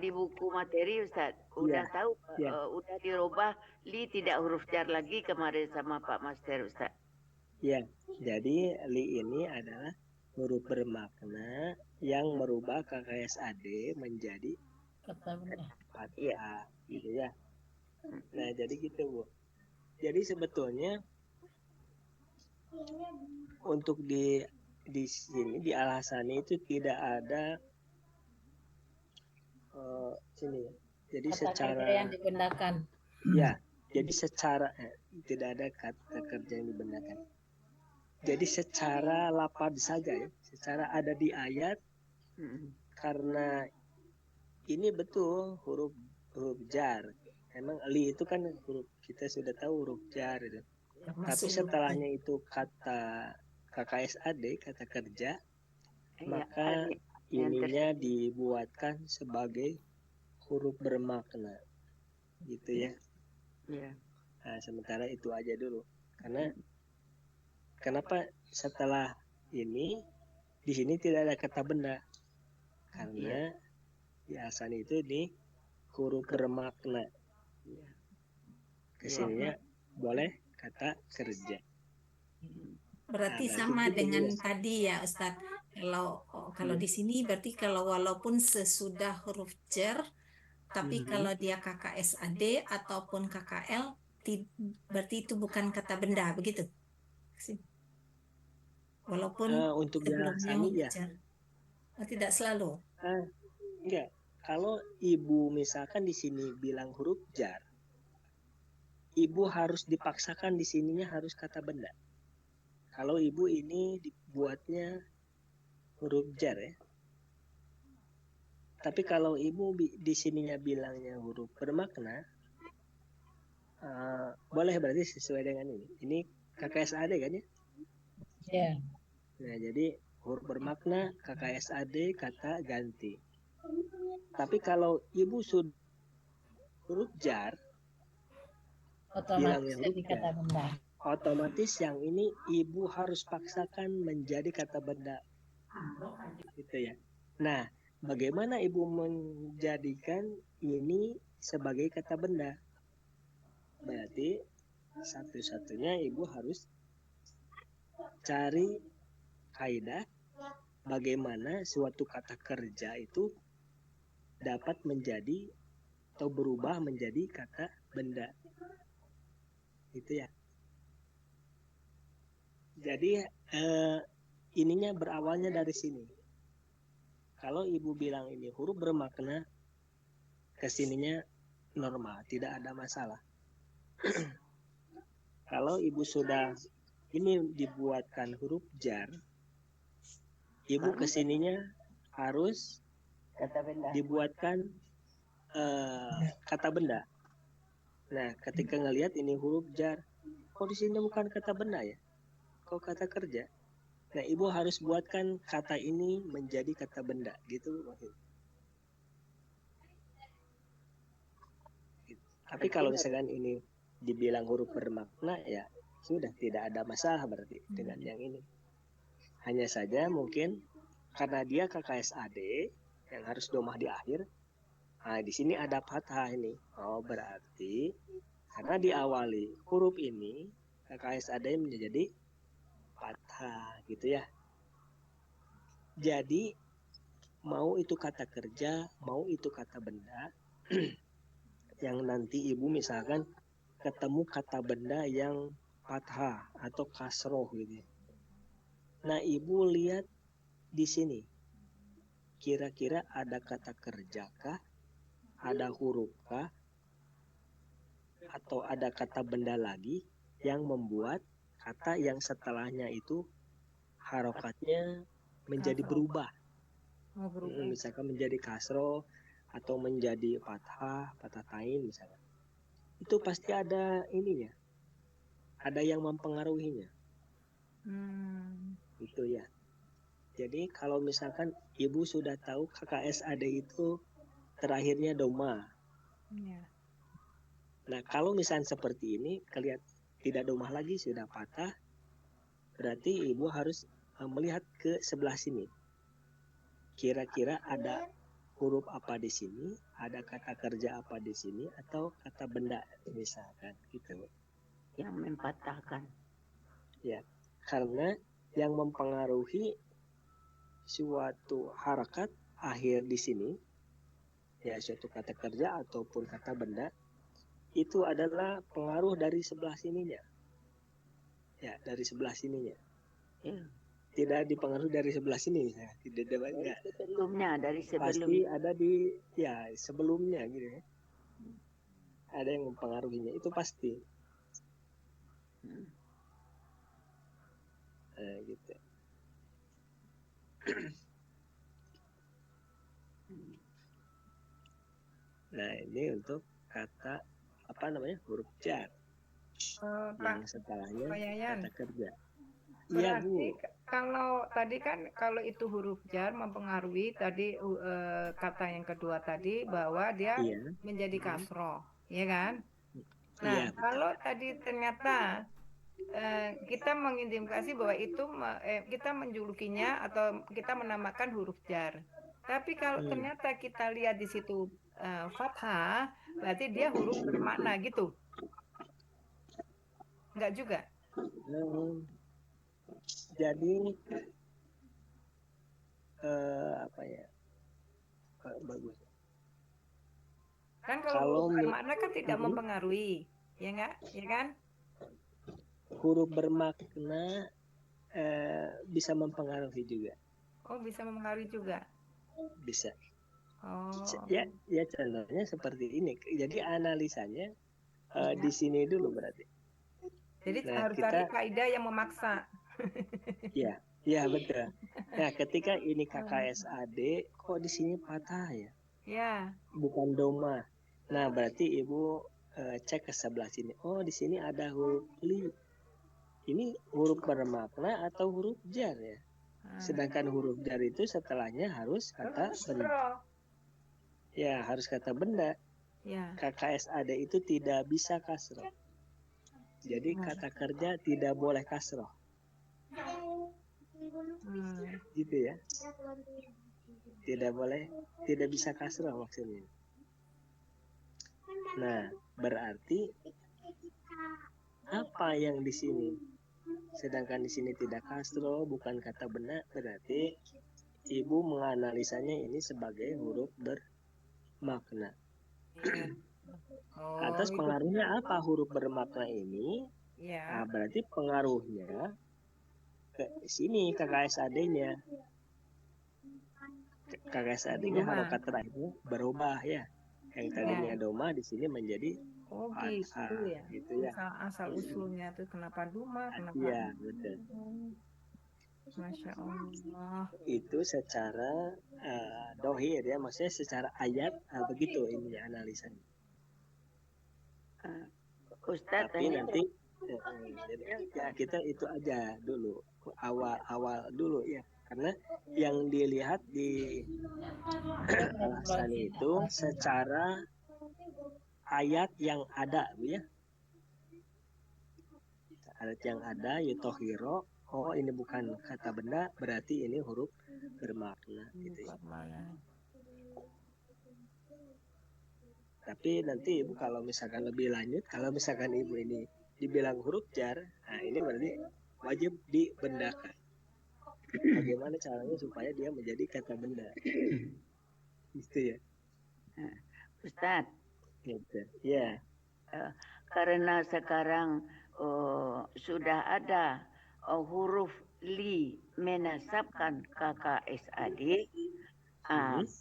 di buku materi Ustaz. Udah iya, tahu iya, udah dirubah li tidak huruf jar lagi kemarin sama Pak Master Ustaz. iya. Jadi li ini adalah huruf bermakna yang merubah KKSAD menjadi Kata benda. fathah, gitu ya. Nah, jadi gitu, Bu. Jadi sebetulnya untuk di sini di Al-Hasani itu tidak ada sini ya. Jadi Kata kerja secara yang dibendakan. ya, jadi secara tidak ada kata kerja yang dibenarkan. Jadi secara lapad saja ya, secara ada di ayat karena ini betul huruf huruf jar. Emang li itu kan huruf kita sudah tahu huruf jar itu. Tapi Termasuk setelahnya itu kata KKSAD, kata kerja, maka ininya dibuatkan sebagai huruf bermakna, gitu ya. Iya. Nah, sementara itu aja dulu. Karena kenapa setelah ini di sini tidak ada kata benda? Karena di asan itu di huruf bermakna. Kesininya boleh kata kerja. berarti Nah, berarti sama gitu dengan ya. tadi ya Ustadz. Kalau di sini berarti kalau walaupun sesudah huruf jar, tapi kalau dia KKSAD ataupun KKL, berarti itu bukan kata benda, begitu? Walaupun Untuk sebelumnya Yasani huruf ya. jar. Oh, tidak selalu. Enggak. Kalau ibu misalkan di sini bilang huruf jar, ibu harus dipaksakan di sininya harus kata benda. Kalau ibu ini dibuatnya huruf jar ya. Tapi kalau ibu di sininya bilangnya huruf bermakna, boleh berarti sesuai dengan ini. Ini KKSAD kan ya? Ya. Nah, jadi huruf bermakna KKSAD kata ganti. Tapi kalau ibu sudah huruf jar, bilangnya Otomatis huruf jadi jar, kata benda. otomatis yang ini ibu harus paksakan menjadi kata benda. Gitu ya. Nah, bagaimana ibu menjadikan ini sebagai kata benda? Berarti satu-satunya ibu harus cari kaidah bagaimana suatu kata kerja itu dapat menjadi atau berubah menjadi kata benda. Itu ya. Jadi ininya berawalnya dari sini. Kalau ibu bilang ini huruf bermakna, kesininya normal, tidak ada masalah. Kalau ibu sudah ini dibuatkan huruf jar, ibu kesininya harus Kata benda. dibuatkan kata benda. Nah, ketika ngelihat ini huruf jar, kok di sini bukan kata benda ya? Kok kata kerja? Nah, ibu harus buatkan kata ini menjadi kata benda, gitu maksudnya. Tapi kalau misalkan ini dibilang huruf bermakna, ya sudah tidak ada masalah berarti dengan yang ini. Hanya saja mungkin karena dia KKSAD yang harus domah di akhir, nah di sini ada fathah ini. Oh, berarti karena diawali huruf ini KKSAD menjadi fathah gitu ya. Jadi mau itu kata kerja, mau itu kata benda, yang nanti ibu misalkan ketemu kata benda yang fathah atau kasroh gitu. Nah, ibu lihat di sini. Kira-kira ada kata kerja kah? Ada huruf kah? Atau ada kata benda lagi yang membuat kata yang setelahnya itu harokatnya menjadi berubah. Misalkan menjadi kasroh atau menjadi fathah, fathah tain misalkan. Itu pasti ada ininya. Ada yang mempengaruhinya. Itu ya. Jadi kalau misalkan ibu sudah tahu KKSAD itu terakhirnya doma. Nah, kalau misalnya seperti ini kelihatan tidak domah lagi sudah patah, berarti ibu harus melihat ke sebelah sini. kira-kira ada huruf apa di sini, ada kata kerja apa di sini, atau kata benda misalkan gitu. Yang mempatahkan. Ya, karena yang mempengaruhi suatu harakat akhir di sini, ya suatu kata kerja ataupun kata benda, itu adalah pengaruh dari sebelah sininya. Ya, dari sebelah sininya. Ya. Tidak dipengaruhi dari sebelah sini, ya. Tidak Dari sebelumnya, dari pasti sebelum. ada di ya sebelumnya gitu ya. Ada yang mempengaruhinya itu pasti. Gitu. Nah, ini untuk kata apa namanya? Huruf jar. Yang Pak setelahnya Yayan, kata kerja. Iya, berarti Bu. kalau tadi kan kalau itu huruf jar mempengaruhi tadi kata yang kedua tadi bahwa dia Iya. menjadi kasroh, ya kan? Nah, Iya, betul. kalau tadi ternyata kita mengidentifikasi bahwa itu kita menjulukinya atau kita menamakan huruf jar. Tapi kalau ternyata kita lihat di situ fathah, berarti dia huruf bermakna gitu. Enggak juga. Jadi apa ya? Bagus. Kan Kalau kalau huruf bermakna kan tidak mempengaruhi, ya enggak? Ya kan? Huruf bermakna bisa mempengaruhi juga. Oh, bisa mempengaruhi juga. Bisa. Oh. Ya contohnya seperti ini. Jadi analisanya di sini dulu berarti. Jadi Nah, harus cari kaidah yang memaksa. Iya betul. Nah, ketika ini KKSAD, kok di sini patah ya? Ya. Bukan doma. Nah, berarti Ibu cek ke sebelah sini. Oh, di sini ada huruf li. Ini huruf bermakna atau huruf jar ya? Sedangkan huruf jar itu setelahnya harus kata benda. Ya, harus kata benda. Ya. KKSAD itu tidak bisa kasroh. Jadi kata kerja tidak boleh kasroh. Gitu ya. Tidak boleh, tidak bisa kasroh maksudnya. Nah, berarti apa yang di sini? Sedangkan di sini tidak kasroh, bukan kata benda, berarti Ibu menganalisanya ini sebagai huruf bermakna. Atas pengaruhnya apa huruf bermakna ini? Nah, berarti pengaruhnya ke sini KKSAD-nya. KKSAD-nya harokat terakhirnya berubah ya. Yang tadinya doma di sini menjadi gitu ya. Gitu ya. Asal usulnya tuh kenapa doma, kenapa? Iya, betul. Masya Allah. Itu secara dohir ya, maksudnya secara ayat begitu ini analisanya. Ustadz, tapi nanti ya kita itu aja dulu awal dulu ya, karena yang dilihat di alasan itu secara ayat yang ada ya, ayat yang ada yutohiro. Oh, ini bukan kata benda, berarti ini huruf bermakna gitu ya. Tapi nanti Ibu kalau misalkan lebih lanjut, kalau misalkan Ibu ini dibilang huruf jar, nah ini berarti wajib dibendakan. Bagaimana caranya supaya dia menjadi kata benda? Gitu ya. Ustadz. Gitu. Ya. Karena sekarang sudah ada huruf li menasabkan KKSAD,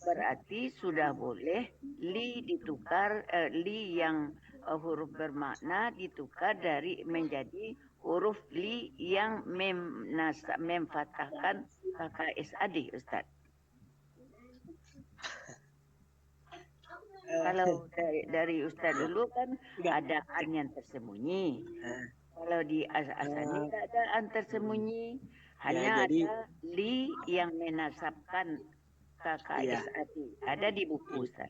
berarti sudah boleh li ditukar, li yang huruf bermakna ditukar dari menjadi huruf li yang memfathahkan KKSAD, Ustaz. Kalau dari Ustaz dulu kan ada an yang tersembunyi. Kalau di asal tidak ada an tersembunyi, hanya ada li yang menasabkan KKSAD. Ada di buku, Ustaz.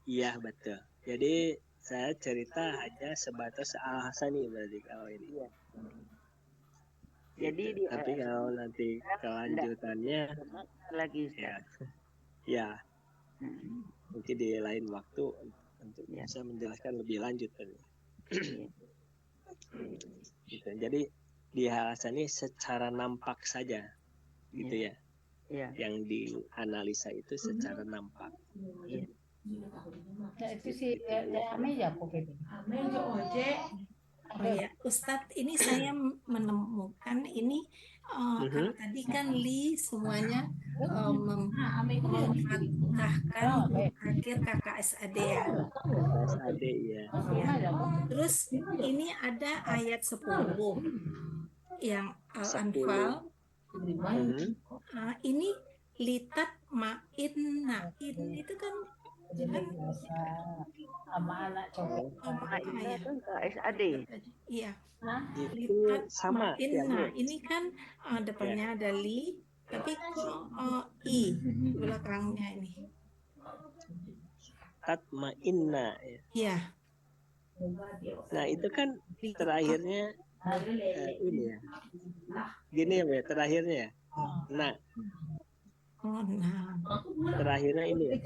Iya, betul. Jadi saya cerita hanya sebatas al-Hasani berarti kalau ini. Iya. Jadi gitu. Tapi kalau nanti kelanjutannya lagi, Ustaz. Ya. Ya, Hmm, mungkin di lain waktu untuk Ya. bisa menjelaskan lebih lanjut. Iya. Gitu. Jadi di alasan ini secara nampak saja, gitu ya. Iya. Yang dianalisa itu secara nampak. Iya. Nah, itu si Ame ya kok itu. Oh ya, Ustadz, ini saya menemukan ini kalau tadi kan li semuanya memfathahkan huruf akhir KKSAD ya. KKSAD ya. Terus ini ada ayat 10 yang 10. Al-Anfal. Ini litat ma'inna. In itu kan Sama anak cowok. Ma'inna kan KSAD. Iya. Itu Litat sama ya, Bu. ma'inna. Ini kan depannya ada li, tapi i di belakangnya ini. Tatma'inna ya. Iya. Nah, itu kan terakhirnya ini ya. Gini ya, Bu, terakhirnya ya. Nah, Oh, nah. terakhirnya ini ya.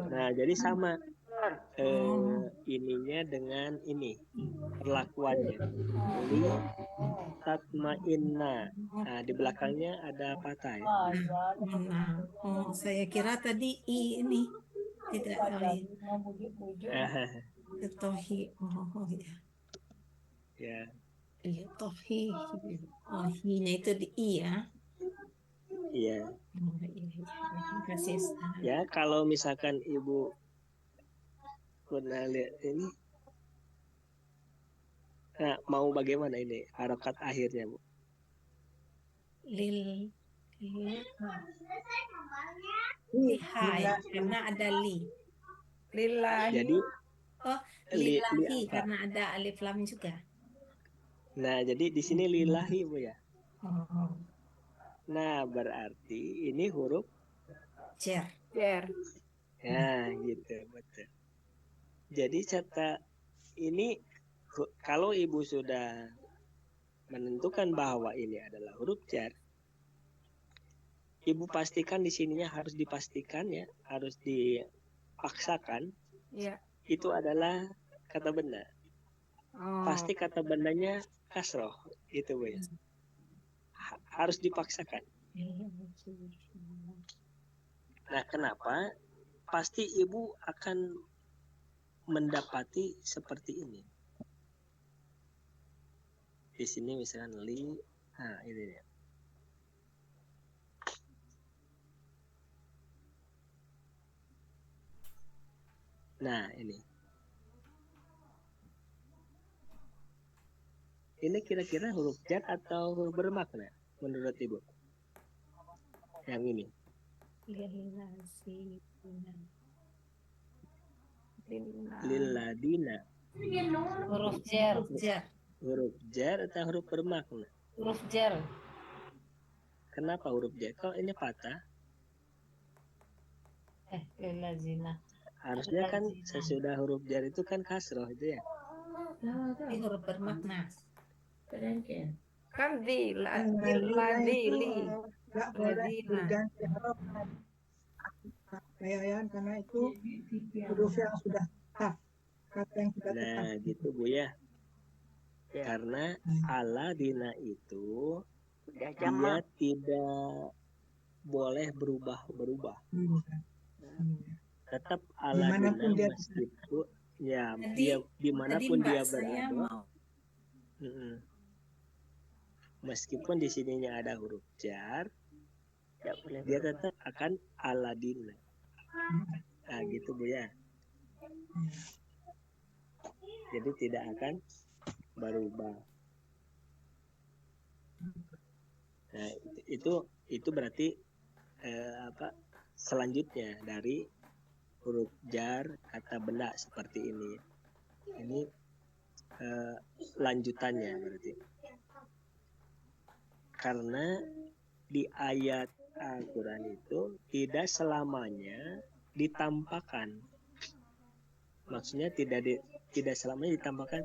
Nah, jadi sama ininya dengan ini perlakuannya. Li tatma'inna. Nah, di belakangnya ada patah ya. Nah, saya kira tadi i ini tidak tohi. Oh ya. Ya. Iya, tohi. Oh, hi-nya itu di i ya. Iya. Oh, iya. Terima kasih, Ustaz. Ya, kalau misalkan Ibu pernah lihat ini, nah, mau bagaimana ini harokat akhirnya, Bu? Lihai, karena ada li. Lillahi. Jadi Lillahi, apa? karena ada alif lam juga. Nah, jadi di sini lillahi, Bu ya. Oh, Nah, berarti ini huruf cer. Cer. ya, gitu, betul. Jadi ini kalau Ibu sudah menentukan bahwa ini adalah huruf jar, Ibu pastikan di sininya harus dipastikan ya, harus dipaksakan. Iya. Itu adalah kata benda. Oh. Pasti kata bendanya kasroh, itu Bu ya. Harus dipaksakan. Nah, kenapa? Pasti Ibu akan mendapati seperti ini. Di sini misalkan li, nah ini dia. Nah, ini. Ini kira-kira huruf jar atau huruf bermakna menurut Ibu? Yang ini. Lilladina. Huruf jar. Huruf jar atau huruf bermakna? Huruf jar. Kenapa huruf jar? Kalau ini patah, Lilazina. harusnya kan sesudah huruf jar itu kan kasroh itu ya. Ini huruf bermakna. Kan di li. Nggak boleh diganti harokat karena itu huruf yang sudah tetap, kata yang sudah tetap. Nah, gitu Bu ya. Karena Aladina itu dia tidak boleh berubah. Tetap Aladina meskipun ya dia dimanapun dia berada. Meskipun di sininya ada huruf jar, dia tetap akan Aladina. Nah, gitu Bu ya. Jadi tidak akan berubah. Nah, itu berarti selanjutnya dari huruf jar kata benda seperti ini. Ini lanjutannya berarti. Karena di ayat Al-Quran itu tidak selamanya ditampakkan. Maksudnya tidak selamanya ditampakkan.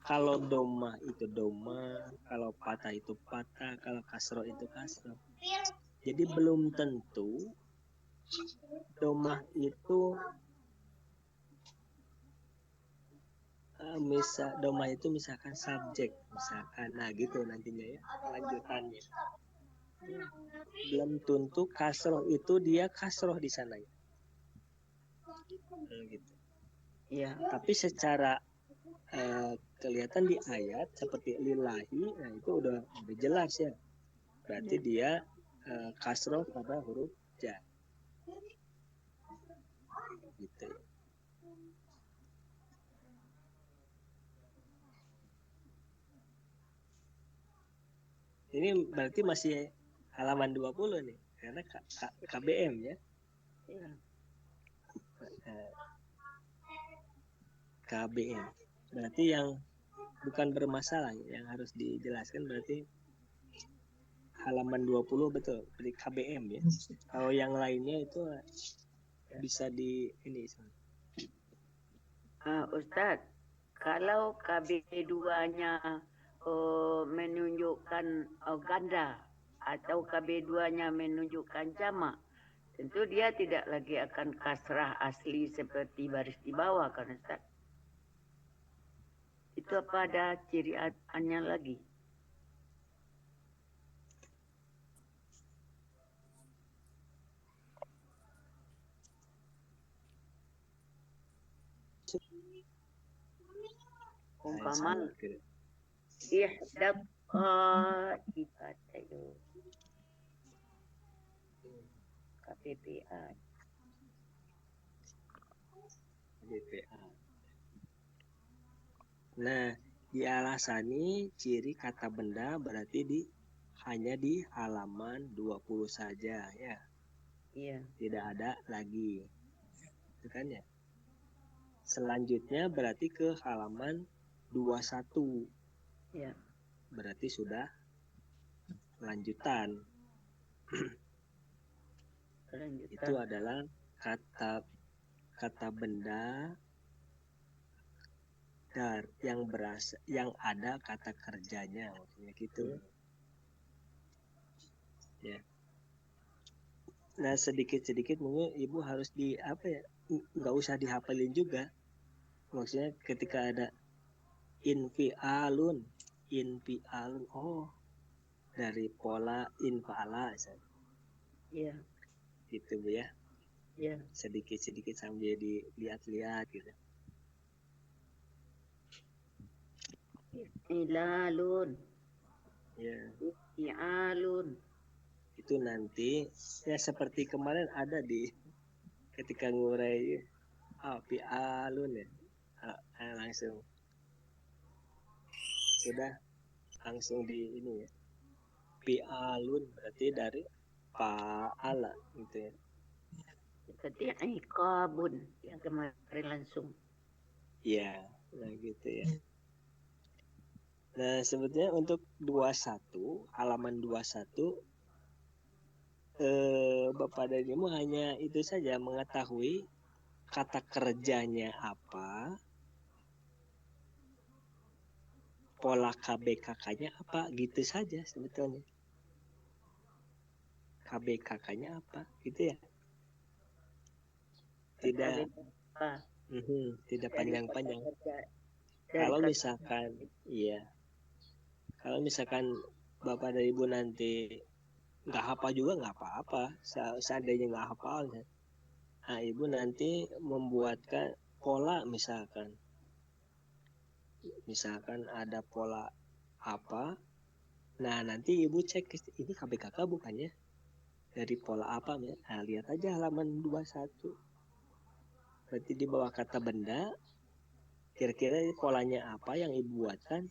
Kalau doma itu doma, kalau patah itu patah, kalau kasroh itu kasroh. Jadi belum tentu domah itu domah itu misalkan subjek, misalkan, nah gitu nantinya ya lanjutannya. Belum tentu kasroh itu dia kasroh di sana ya. Gitu. Iya. Tapi secara kelihatan di ayat seperti lillahi, nah itu udah jelas ya. Berarti dia kasroh pada huruf jar. Gitu. Ini berarti masih halaman 20 nih, karena KBM ya. KBM. Berarti yang bukan bermasalah, yang harus dijelaskan berarti halaman 20 betul, dari KBM ya. Kalau yang lainnya itu bisa di ini. Ustadz, kalau KB2-nya menunjukkan ganda atau KB2-nya menunjukkan jamak, tentu dia tidak lagi akan kasrah asli seperti baris di bawah kan Ustadz? Itu apa ada ciri annya lagi? Umpama ihdab qaibatayu KPPA. Nah, di alasani ciri kata benda berarti hanya di halaman 20 saja ya. Iya. Tidak ada lagi. Itu kan ya. Selanjutnya berarti ke halaman 21. Iya. Berarti sudah lanjutan. Itu adalah kata benda yang ada kata kerjanya, maksudnya gitu. Ya. Nah, sedikit-sedikit mungkin ibu harus nggak usah dihafalin juga. Maksudnya ketika ada infialun, oh dari pola infa'ala. Iya. Gitu Bu ya. Iya. Sedikit-sedikit sambil dilihat-lihat gitu. Ilalun. Ya. Ialun. Itu nanti ya seperti kemarin ada di ketika ngurai fi'alun ya. Langsung sudah langsung di ini ya. Fi'alun berarti dari fa'ala gitu ya. Seperti iqabun yang kemarin langsung. Iya, nah gitu ya. Nah, sebetulnya untuk 21, halaman 21 Bapak dan Ibu hanya itu saja mengetahui kata kerjanya apa, pola KBKK-nya apa, gitu saja sebetulnya. KBKK-nya apa, gitu ya. Tidak panjang-panjang. Kalau misalkan Bapak dan Ibu nanti nggak hafal juga nggak apa-apa, seandainya nggak hafal, nah Ibu nanti membuatkan pola misalkan ada pola apa, nah nanti Ibu cek ini KBKK bukannya dari pola apa ya, nah lihat aja halaman 21, berarti di bawah kata benda kira-kira polanya apa yang Ibu buatkan,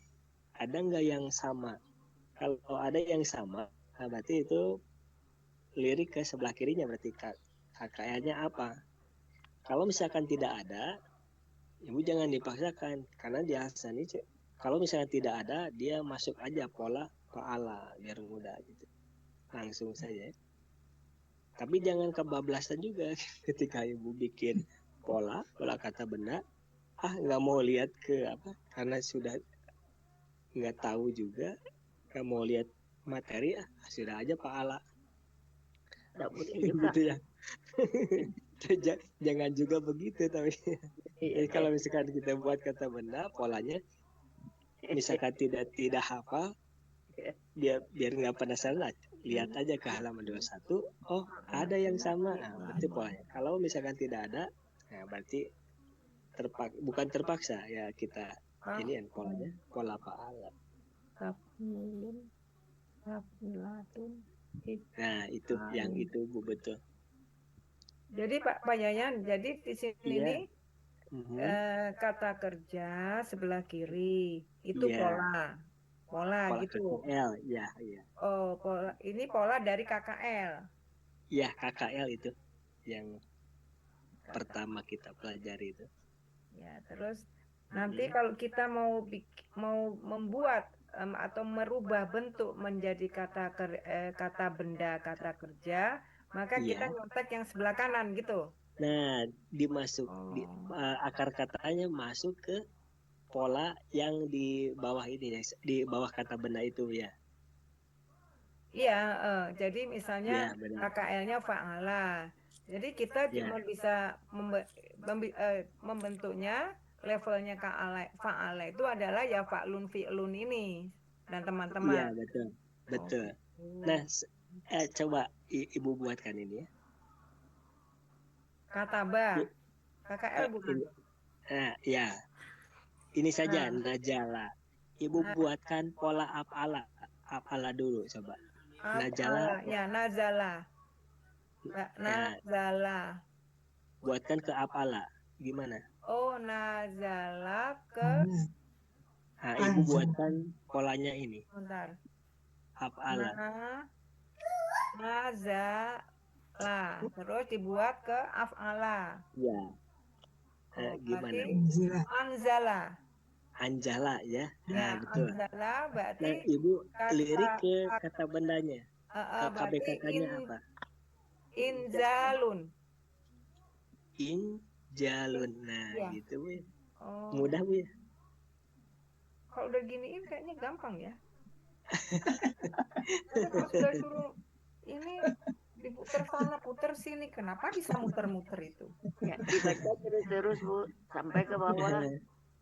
ada nggak yang sama. Kalau ada yang sama, nah berarti itu lirik ke sebelah kirinya, berarti KKR-nya apa. Kalau misalkan tidak ada, Ibu jangan dipaksakan, karena di asan ini kalau misalkan tidak ada, dia masuk aja pola fa'ala biar mudah gitu, langsung saja. Tapi jangan kebablasan juga ketika Ibu bikin pola kata benda, nggak mau lihat ke apa, karena sudah nggak tahu juga, nggak mau lihat materi, sudah aja fa'ala. Nggak boleh juga. gitu ya. Jangan juga begitu tapi. Jadi kalau misalkan kita buat kata benda, polanya misalkan tidak hafal, biar nggak penasaran lah. Lihat aja ke halaman 21, oh ada yang sama, nah, berarti polanya. Kalau misalkan tidak ada, nah berarti bukan terpaksa ya kita ini yang polanya pola fa'ala. Kafilun, kafilatun. Nah itu yang itu Bu, betul. Jadi Pak Yayan, jadi di sini Iya. nih kata kerja sebelah kiri itu Iya. pola gitu. KKL, ya, iya. Oh, ini pola dari KKL. Iya, KKL itu yang pertama kita pelajari itu. Ya, terus nanti kalau kita mau membuat atau merubah bentuk menjadi kata benda, kata kerja, maka kita nyontek yang sebelah kanan gitu. Nah, akar katanya masuk ke pola yang di bawah ini ya, di bawah kata benda itu ya. Iya, jadi misalnya KKL-nya fa'ala. Jadi kita cuma bisa membentuknya levelnya fa'ala itu adalah ya fa'lun fi'lun ini dan teman-teman. Iya, betul. Betul. Nah, coba Ibu buatkan ini ya. Kataba. KKL bukan. Nah, ya. Ini saja najala. Ibu buatkan pola af'ala. Af'ala dulu coba. Najala. Ya, nazala. Nazala. Buatkan ke af'ala. Gimana? Oh, nazala ke. Nah, Ibu buatkan polanya ini. Bentar. Af'ala. Nazala. Terus dibuat ke af'ala. Ya. Gimana? Anzala. Anjala ya. Nah, betul. Anzala berarti. Nah, Ibu lirik ke kata bendanya. KBKK-nya apa? Inzalun. Injalun. Nah, gitu Bu. Oh. Mudah Bu ya. Kalau udah giniin kayaknya gampang ya. Kalau sudah suruh ini diputer sana puter sini, kenapa bisa muter-muter itu? Ya, dibaca terus Bu sampai ke bawah.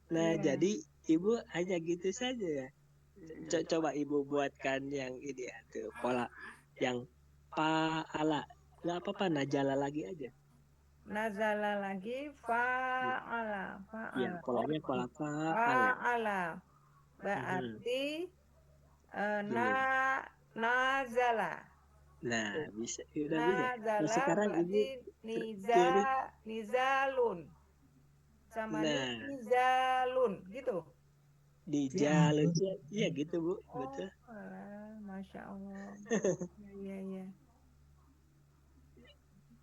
Nah, jadi Ibu hanya gitu saja ya. Coba Ibu buatkan yang ini ya, tuh pola yang fa'ala. Nggak apa-apa, najala lagi aja. Nazala lagi fa'ala. Ya, polanya pola fa'ala. Fa'ala. Berarti nazala. Nah, bisa. Udah bisa. Nazala Nah, sekarang Ibu nizalun. Sama nizalun gitu. Dijalun. Iya gitu Bu, betul. Masya Allah. Iya.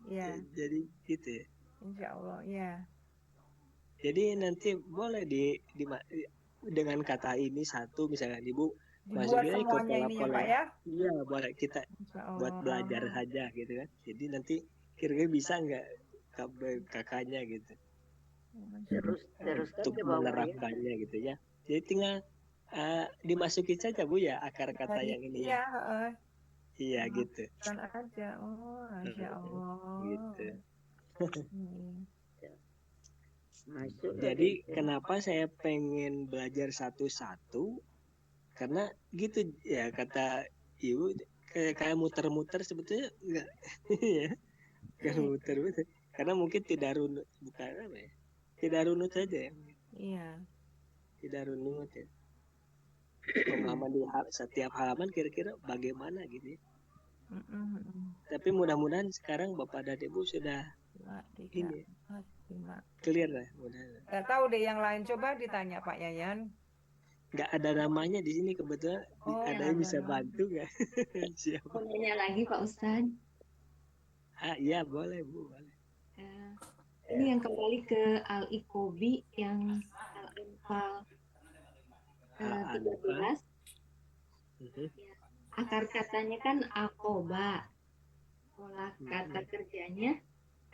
Ya. Jadi gitu ya. Insya Allah, ya. Jadi nanti boleh dengan kata ini satu misalnya Ibu masukin ke pola-pola ya, Pak ya? Iya, boleh kita buat belajar saja gitu kan. Jadi nanti kira-kira bisa nggak kakaknya gitu. Terus untuk menerapkannya gitu ya. Jadi tinggal dimasukin saja Bu ya akar kata yang ini ya. Iya gitu. Kan aja. Oh, Masya Allah. Gitu. Jadi kenapa saya pengen belajar satu-satu? Karena gitu ya kata Ibu kayak muter-muter sebetulnya enggak ya. Kayak muter-muter. Karena mungkin tidak runut, bukan apa ya? Tidak runut saja ya. Iya. Tidak runut ya. Pemahaman di setiap halaman kira-kira bagaimana gitu ya. Tapi mudah-mudahan sekarang Bapak dan Ibu sudah ini clear lah. Gak tahu deh yang lain, coba ditanya Pak Yayan. Nggak ada namanya di sini kebetulan. Ada yang bisa bantu nggak? Siapa? Nanya lagi Pak Ustadz. Iya boleh Bu, boleh. Ini yang kembali ke Al-Iqobi yang Al-Anfal 13. Akar katanya kan akoba. Pola kata kerjanya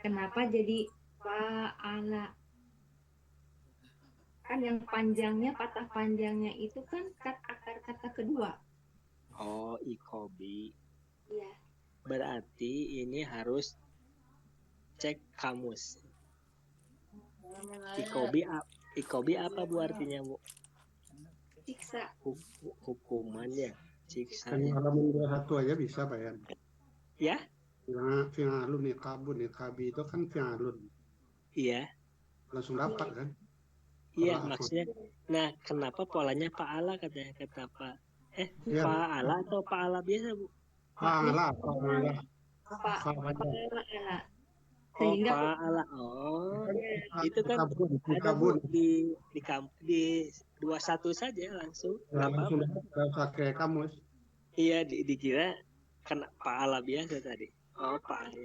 kenapa jadi fa'ala? Kan yang panjangnya, patah panjangnya itu kan akar kata kedua. Oh, Iqobi. Iya. berarti ini harus cek kamus. Ikobi apa Bu artinya Bu? Siksa. Hukuman ya, siksa Kan ya. halaman 21 aja bisa Pak Yan. Ya? Fi'alun iqabun iqabi itu kan fi'alun. Iya. Langsung dapat kan? Iya, Pola maksudnya. Nah, kenapa polanya Pa'ala katanya kata Pak? Iya. Pa'ala atau Pa'ala biasa Bu? Pa'ala. Pa'ala. Oh, Sehingga Pa'ala. Oh, itu kan ada kabun. Bu di 21 saja langsung. Ya, Nggak langsung apa-apa. dapat pakai kamus. Iya, dikira kena Pa'ala biasa tadi. Oh, Pa'ala.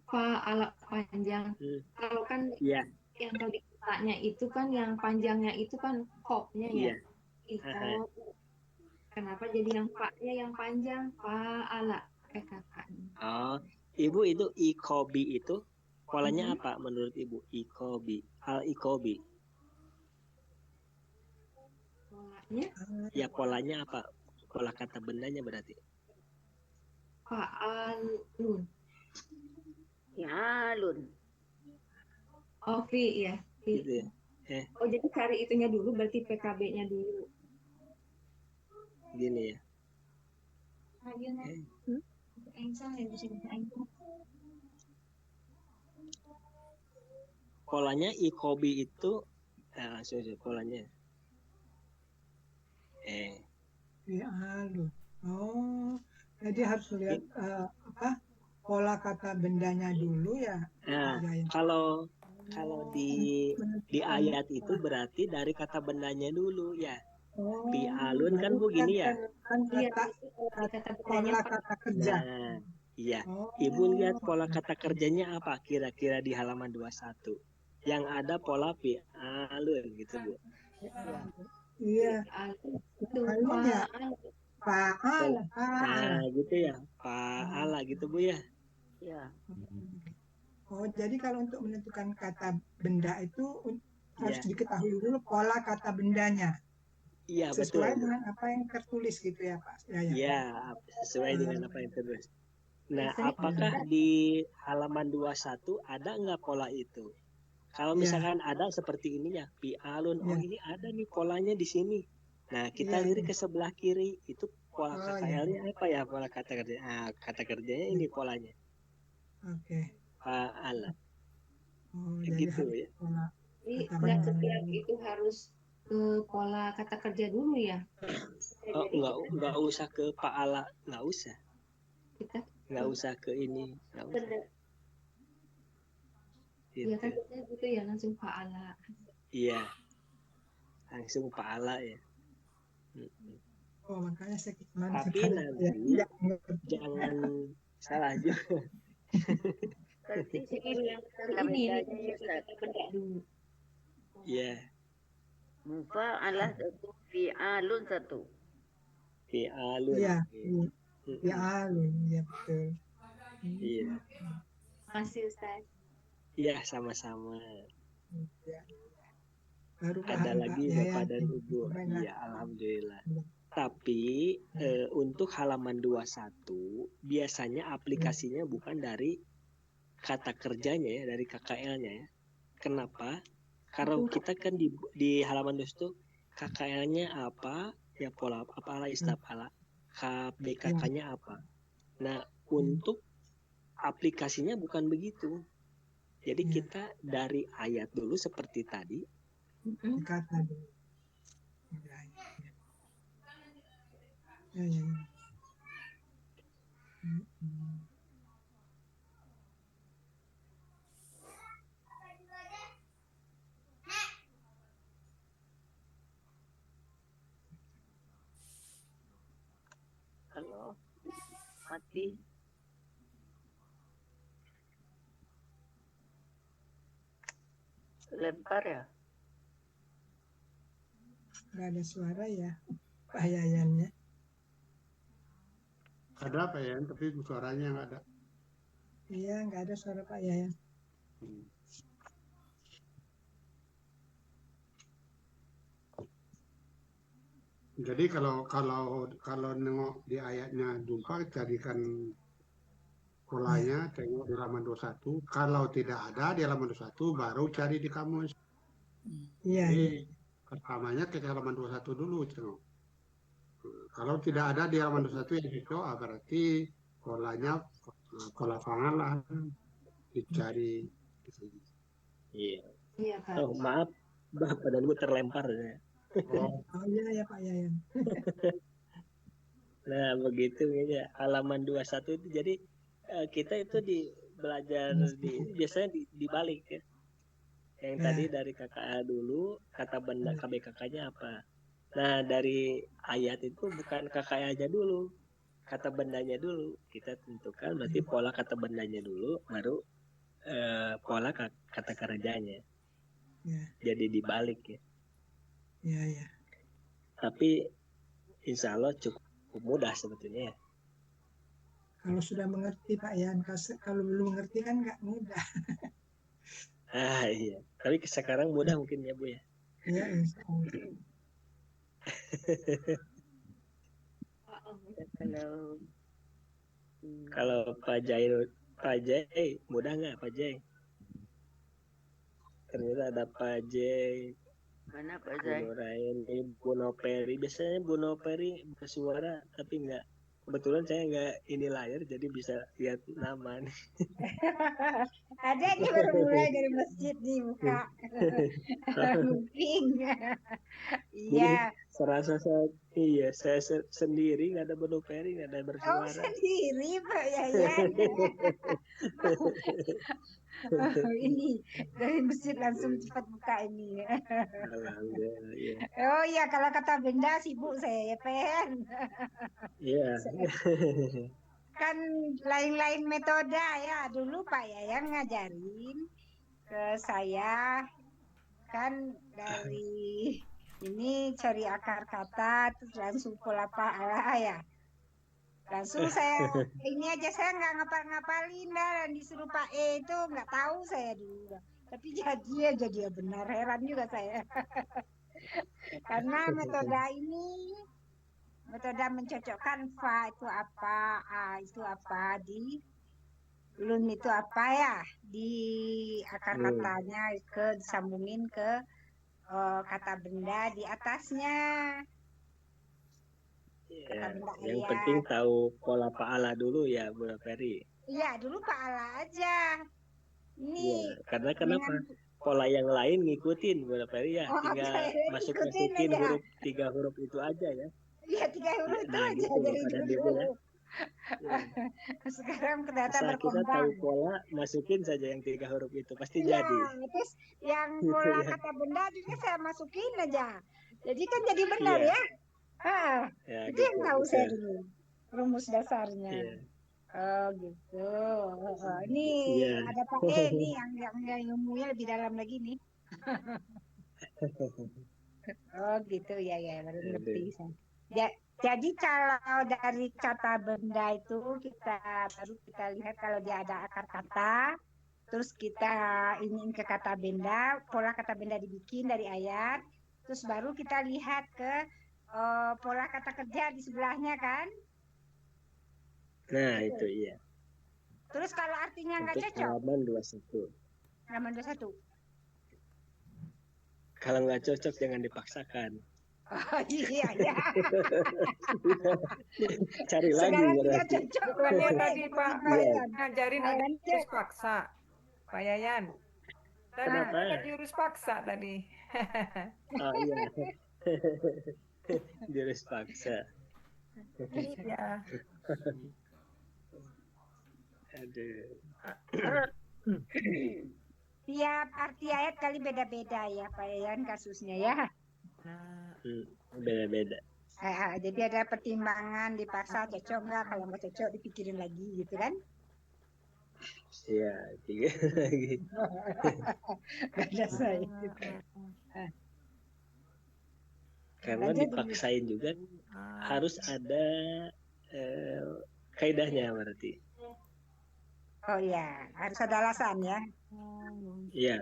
Pa'ala panjang. Kalau kan Iya. yang tadi katanya itu kan yang panjangnya itu kan kopnya ya. Iya. Itu kenapa jadi yang paknya yang panjang? Pa'ala kakaknya. Oh, Ibu itu ikobi itu polanya apa menurut Ibu? Ikobi, al-ikobi. Polanya? Ya polanya apa? Pola kata bendanya berarti. Fa'alun. Fi'alun. Oh, fi ya. Fi. Gitu ya. Oh, jadi cari itunya dulu berarti PKB-nya dulu. Gini ya. Polanya ikobi itu langsung polanya. Fi'alun. Oh, jadi harus lihat pola kata bendanya dulu ya. Nah, kalau di ayat itu berarti dari kata bendanya dulu ya. Fi'alun kan Bu gini ya. Kan pola kata kerja. Nah, iya. Ibu lihat pola kata kerjanya apa kira-kira di halaman 21. Yang ada pola fi'alun gitu Bu. Iya. Fa'ala. Fa'ala. Nah, gitu ya. Fa'ala gitu Bu ya. Ya. Oh, jadi kalau untuk menentukan kata benda itu harus Iya. diketahui dulu pola kata bendanya. Iya, Sesuai betul. dengan apa yang tertulis gitu ya Pak. Iya, sesuai dengan apa yang tertulis. Nah, apakah di halaman 21 ada nggak pola itu? Kalau misalkan ada seperti ini ya, fi'alun, oh ini ada nih polanya di sini. Nah, kita lirik ke sebelah kiri, itu pola KKL-nya apa ya pola kata kerja? Nah, kata kerjanya ini polanya. Oke. Fa'ala. Oh, gitu ya. Jadi setiap itu harus ke pola kata kerja dulu ya? Oh, nggak usah ke Fa'ala, nggak usah. Nggak usah ke ini, nggak usah. Iya kan kita gitu ya langsung Fa'ala. Iya, langsung Fa'ala ya. Oh, makanya saya tapi nanti jangan salah juga. Berarti yang kata benda dulu. Iya. Mufa'alah satu, fi'alun satu. Fi'alun. Iya. Fi'alun, ya betul. Iya. Masih Ustaz. Iya, sama-sama. Ya. Baru ada lagi Bapak dan Ibu. Iya, alhamdulillah. Tapi untuk halaman 21 biasanya aplikasinya bukan dari kata kerjanya ya, dari KKL-nya ya. Kenapa? Karena kita kan di halaman 21 KKL-nya apa? Ya pola apa istafala. KPKK-nya apa? Nah, untuk aplikasinya bukan begitu. Jadi kita dari ayat dulu seperti tadi. Kata dulu. Ya. Halo, mati. Lempar ya? Nggak ada suara ya Pak Yayannya. Ada Pak Yayan, tapi suaranya nggak ada. Iya, nggak ada suara Pak Yayan. Jadi kalau nengok di ayatnya jumpa, jadikan polanya tengok di halaman 21. Kalau tidak ada di halaman 21 baru cari di kamus. Iya, Jadi iya. pertamanya ke halaman 21 dulu tengok. Kalau tidak ada di halaman 21 yang cocok, berarti polanya pola pangan lah dicari. Iya. Iya, Kak. Oh, maaf, badanku terlempar ya. Oh, Oh iya ya Pak Yayan. Nah, begitu ya. Halaman 21 itu jadi kita itu belajar biasanya dibalik ya. Yang Ya. tadi dari KKA dulu, kata benda KBKK-nya apa. Nah, dari ayat itu bukan KKA aja dulu, kata bendanya dulu. Kita tentukan berarti pola kata bendanya dulu, baru pola kata kerjanya. Ya. Jadi dibalik ya. Iya, iya. Tapi insya Allah cukup mudah sebetulnya ya. Kalau sudah mengerti Pak Yayan, kalau belum mengerti kan nggak mudah. Ah iya. Tapi sekarang mudah mungkin ya Bu ya. Iya, insya Allah. Kalau Pak Jai mudah nggak Pak Jai? Ternyata ada Pak Jai, Mana Pak Bu Zai? Nuraini, Bu Noperi. Biasanya Bu Noperi bersuara tapi nggak. Kebetulan saya nggak ini layar jadi bisa lihat nama nih. Ada nih baru mulai dari masjid nih buka moving. Iya. Jadi serasa saya sendiri nggak ada Bu Noperi, nggak ada Oh bersuara. sendiri Pak Yayan. Ini dari masjid langsung cepat buka ini. Alhamdulillah, iya. Oh iya kalau kata benda sibuk saya ya Pen. Iya. Kan lain-lain metode ya. Dulu Pak Yayan ngajarin ke saya kan dari ini cari akar kata terus langsung pola paala ya. Langsung saya ini aja saya nggak ngapalin dah dan disuruh Pak E itu nggak tahu saya dulu. Tapi jadi benar heran juga saya. Karena metode mencocokkan fa itu apa, a itu apa, di lun itu apa ya, di akar katanya disambungin ke kata benda di atasnya. Ya, yang penting tahu pola paala dulu ya Bu Noperi. Iya dulu paala aja. Ini ya, karena kenapa? Pola yang lain ngikutin Bu Noperi ya, tinggal masukin huruf 3 huruf itu aja ya. Iya 3 huruf itu nah, aja gitu, dari dulu. Ya. Sekarang ternyata asal berkembang. Kita tahu pola, masukin saja yang 3 huruf itu pasti ya, jadi. Terus yang pola kata benda juga saya masukin aja. Jadi kan jadi benar ya. Ya itu gitu, yang tahu saya dulu rumus dasarnya. Ya. Oh gitu. Ini ada Pak E nih yang ilmunya lebih dalam lagi nih. Oh gitu ya baru ngerti saya. Jadi kalau dari kata benda itu baru kita lihat kalau dia ada akar kata, terus kita ingin ke kata benda, pola kata benda dibikin dari ayat, terus baru kita lihat ke pola kata kerja di sebelahnya kan? Nah itu iya. Terus kalau artinya nggak cocok? Halaman 21. Halaman 21. Kalau nggak cocok jangan dipaksakan. Oh iya. Cari lagi berarti. Bukannya tadi Pak Yayan ngajarin ada jurus paksa, Pak Yayan. Tadi ada jurus paksa tadi. Oh iya. Jurus paksa. Iya. Aduh. Tiap arti ayat kali beda-beda ya Pak Yayan kasusnya ya. Beda-beda. Jadi ada pertimbangan dipaksa cocok nggak, kalau nggak cocok dipikirin lagi gitu kan? Iya, 3 lagi. Gak ada saya. Karena dipaksain juga harus ada kaidahnya berarti. Oh iya, harus ada alasan ya. Iya.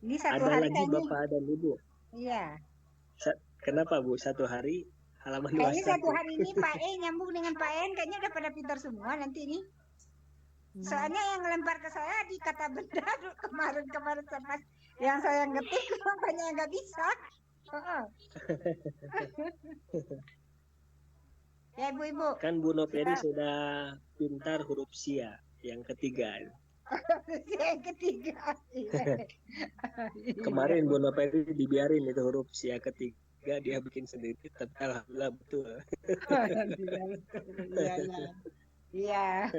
Ini satu ada hari lagi Bapak dan Ibu. Iya. Kenapa Bu? Satu hari halaman Kayaknya 21. satu hari ini Pak E nyambung dengan Pak En, kayaknya udah pada pintar semua nanti ini. Soalnya yang lempar ke saya di kata benda kemarin pas yang saya ngetik banyak yang nggak bisa. Ya ibu-ibu. Kan Bu Noperi sudah pintar huruf sia yang ketiga. Yang ketiga. Kemarin Bu Noperi dibiarin itu huruf sia ketiga, dia bikin sendiri, tapi alhamdulillah betul. Iya.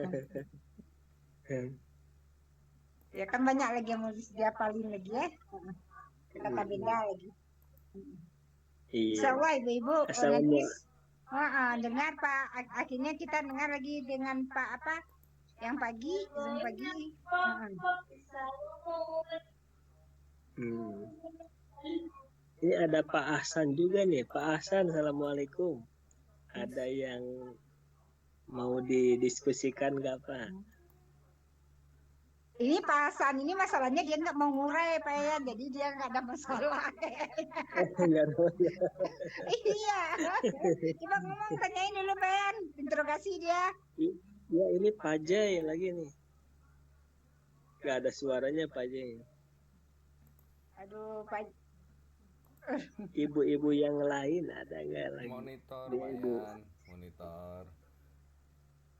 Ya kan banyak lagi yang mau diapalin lagi ya. Kata benda lagi. Iya. Insya ibu-ibu Assalamualaikum. nanti dengar Pak, akhirnya kita dengar lagi dengan Pak apa yang pagi, Zoom pagi. Ini ada Pak Ahsan juga nih. Pak Ahsan, assalamualaikum. Ada yang mau didiskusikan nggak Pak? Ini Pak Hasan ini masalahnya dia nggak mau ngurai Pak ya, jadi dia nggak ada masalah. Nggak ada masalah. Iya. Coba ngomong, tanyain dulu Pak Yan, interogasi dia. Ya ini Pak Jai lagi nih. Nggak ada suaranya Pak Jai. Aduh Pak. Ibu-ibu yang lain ada nggak lagi? Monitor Pak Ibu. Yan, monitor.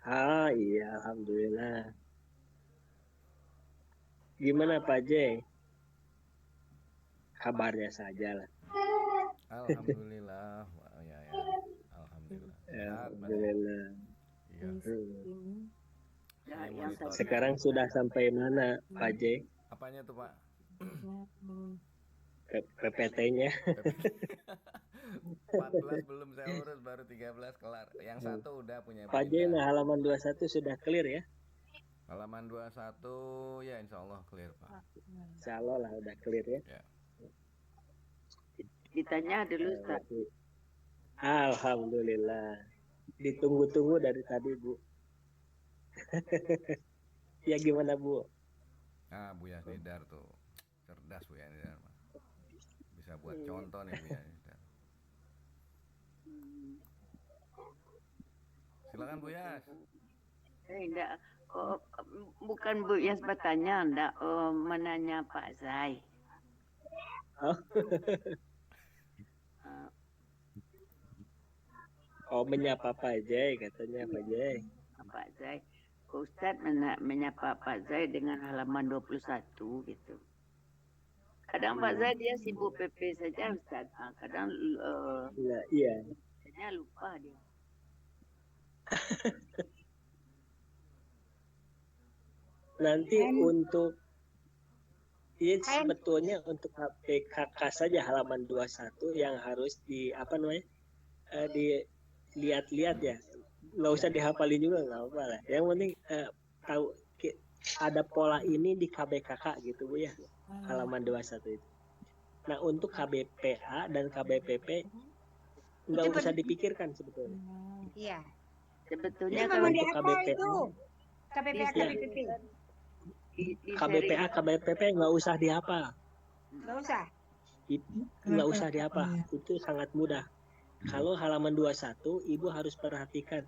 Ah iya, alhamdulillah. Gimana Pak J? Kabarnya saja lah. Alhamdulillah, ya. Alhamdulillah. Alhamdulillah. Iya. Sekarang sudah sampai mana Pak J? Apanya tuh Pak? PPT-nya. 14 belum saya urus, baru 13 kelar. Yang satu udah punya Pak J, nah halaman 21 sudah clear ya? Halaman 21 ya insya Allah clear Pak. Insya Allah lah udah clear ya. Ditanya dulu Ustaz. Alhamdulillah. Ditunggu-tunggu dari tadi Bu. Ya gimana Bu? Ah Buya Nidar tuh cerdas Buya Nidar. Bisa buat contoh nih Buya Nidar. Silakan Bu Yas. Enggak, bukan Bu Yas bertanya, enggak menanya Pak Zai. Oh menyapa Pak Jai katanya Pak Jai. Pak Zai, Ustadz menyapa Pak Zai dengan halaman 21 gitu. Kadang Pak Zai dia sibuk PP saja Ustadz, kadang iya. Kayaknya lupa dia. Nanti untuk ini sebetulnya untuk HPKK saja halaman 21 yang harus dilihat-lihat ya. Nggak usah dihafalin juga nggak apa-apa lah. Yang penting tahu ada pola ini di KBKK gitu Bu ya. Halaman 21 itu. Nah, untuk KBPA dan KBPP nggak usah dipikirkan sebetulnya. Iya. Sebetulnya kalau untuk KBPA itu KBPA KBPP. KBPA KBPP nggak usah dihafal. Nggak usah. Nggak usah dihafal. Itu sangat mudah. Kalau halaman 21 Ibu harus perhatikan,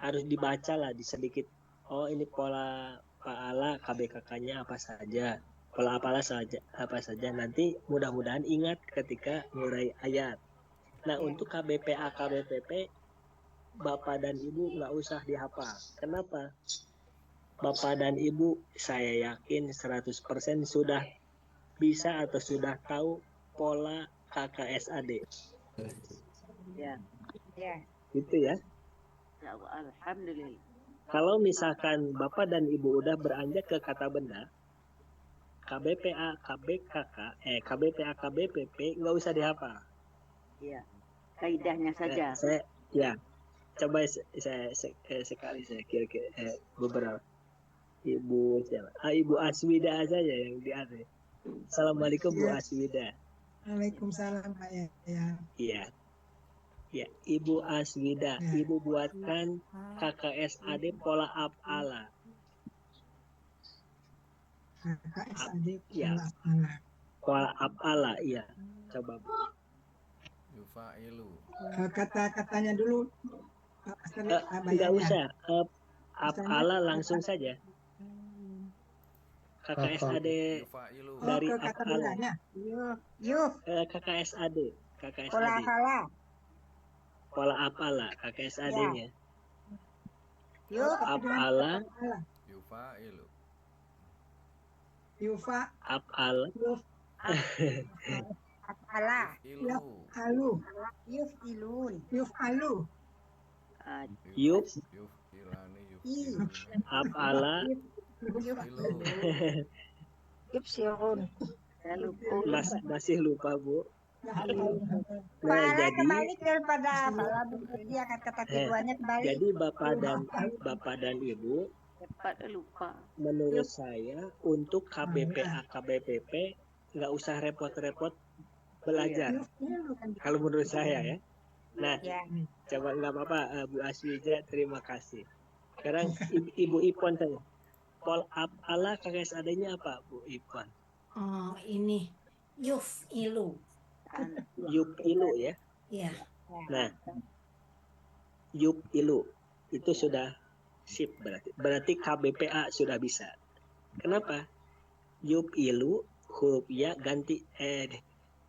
harus dibaca lah di sedikit. Oh ini pola paala KBKK-nya apa saja, pola apalah saja apa saja. Nanti mudah-mudahan ingat ketika ngurai ayat. Nah untuk KBPA KBPP Bapak dan Ibu nggak usah dihafal. Kenapa? Bapak dan Ibu saya yakin 100% sudah bisa atau sudah tahu pola KKSAD. Ya. Ya. Gitu ya. Alhamdulillah. Kalau misalkan Bapak dan Ibu udah beranjak ke kata benda, KBPA, KBKK, KBPA, KBPP nggak usah dihafal. Iya. Kaidahnya saja. Coba saya sekali saya kira-kira beberapa. Ibu siapa? Ibu Aswida saja yang di atas. Assalamualaikum Bu Aswida. Waalaikumsalam Pak ya. Iya. Ya, Ibu Aswida, Ibu buatkan KKSAD pola af'ala. KKSAD ya. pola af'ala. Pola af'ala, iya. Coba Bu. Yufailu. Kata-katanya dulu. Nggak Bayarnya. usah. Af'ala langsung saja. KKSAD Yufailu. dari ke kata af'ala. bendanya. Yuf. KKSAD. Pola KKSAD. fala. Pola af'ala. KKSAD-nya. Yuf. Af'ala. Yufailu. Yufa. Af'ala. Yuf. Fala. Ilu. Alu. Yuf ilun. Yuf alu. Yuf. Yuf ilani yuf I. iluni. Af'ala. Yuf Ilu. Yuf sirun. Masih lupa, Bu. Nah, Fala jadi kebalik daripada fala. Dia kata keduanya kebalik. jadi Bapak dan Ibu Cepat lupa. menurut saya untuk KBPA KBPP nggak usah repot-repot belajar. Kalau menurut saya ya. Nah, Ya. coba nggak apa-apa Bu Aswija, terima kasih. Sekarang Ibu Ipon tanya. Pol af'ala KKSAD-nya apa, Bu Ipon? Oh, ini yuf ilu. Yup ilu ya. Ya. Nah, yup ilu itu sudah sip berarti. Berarti KBPA sudah bisa. Kenapa? Yup ilu huruf ya ganti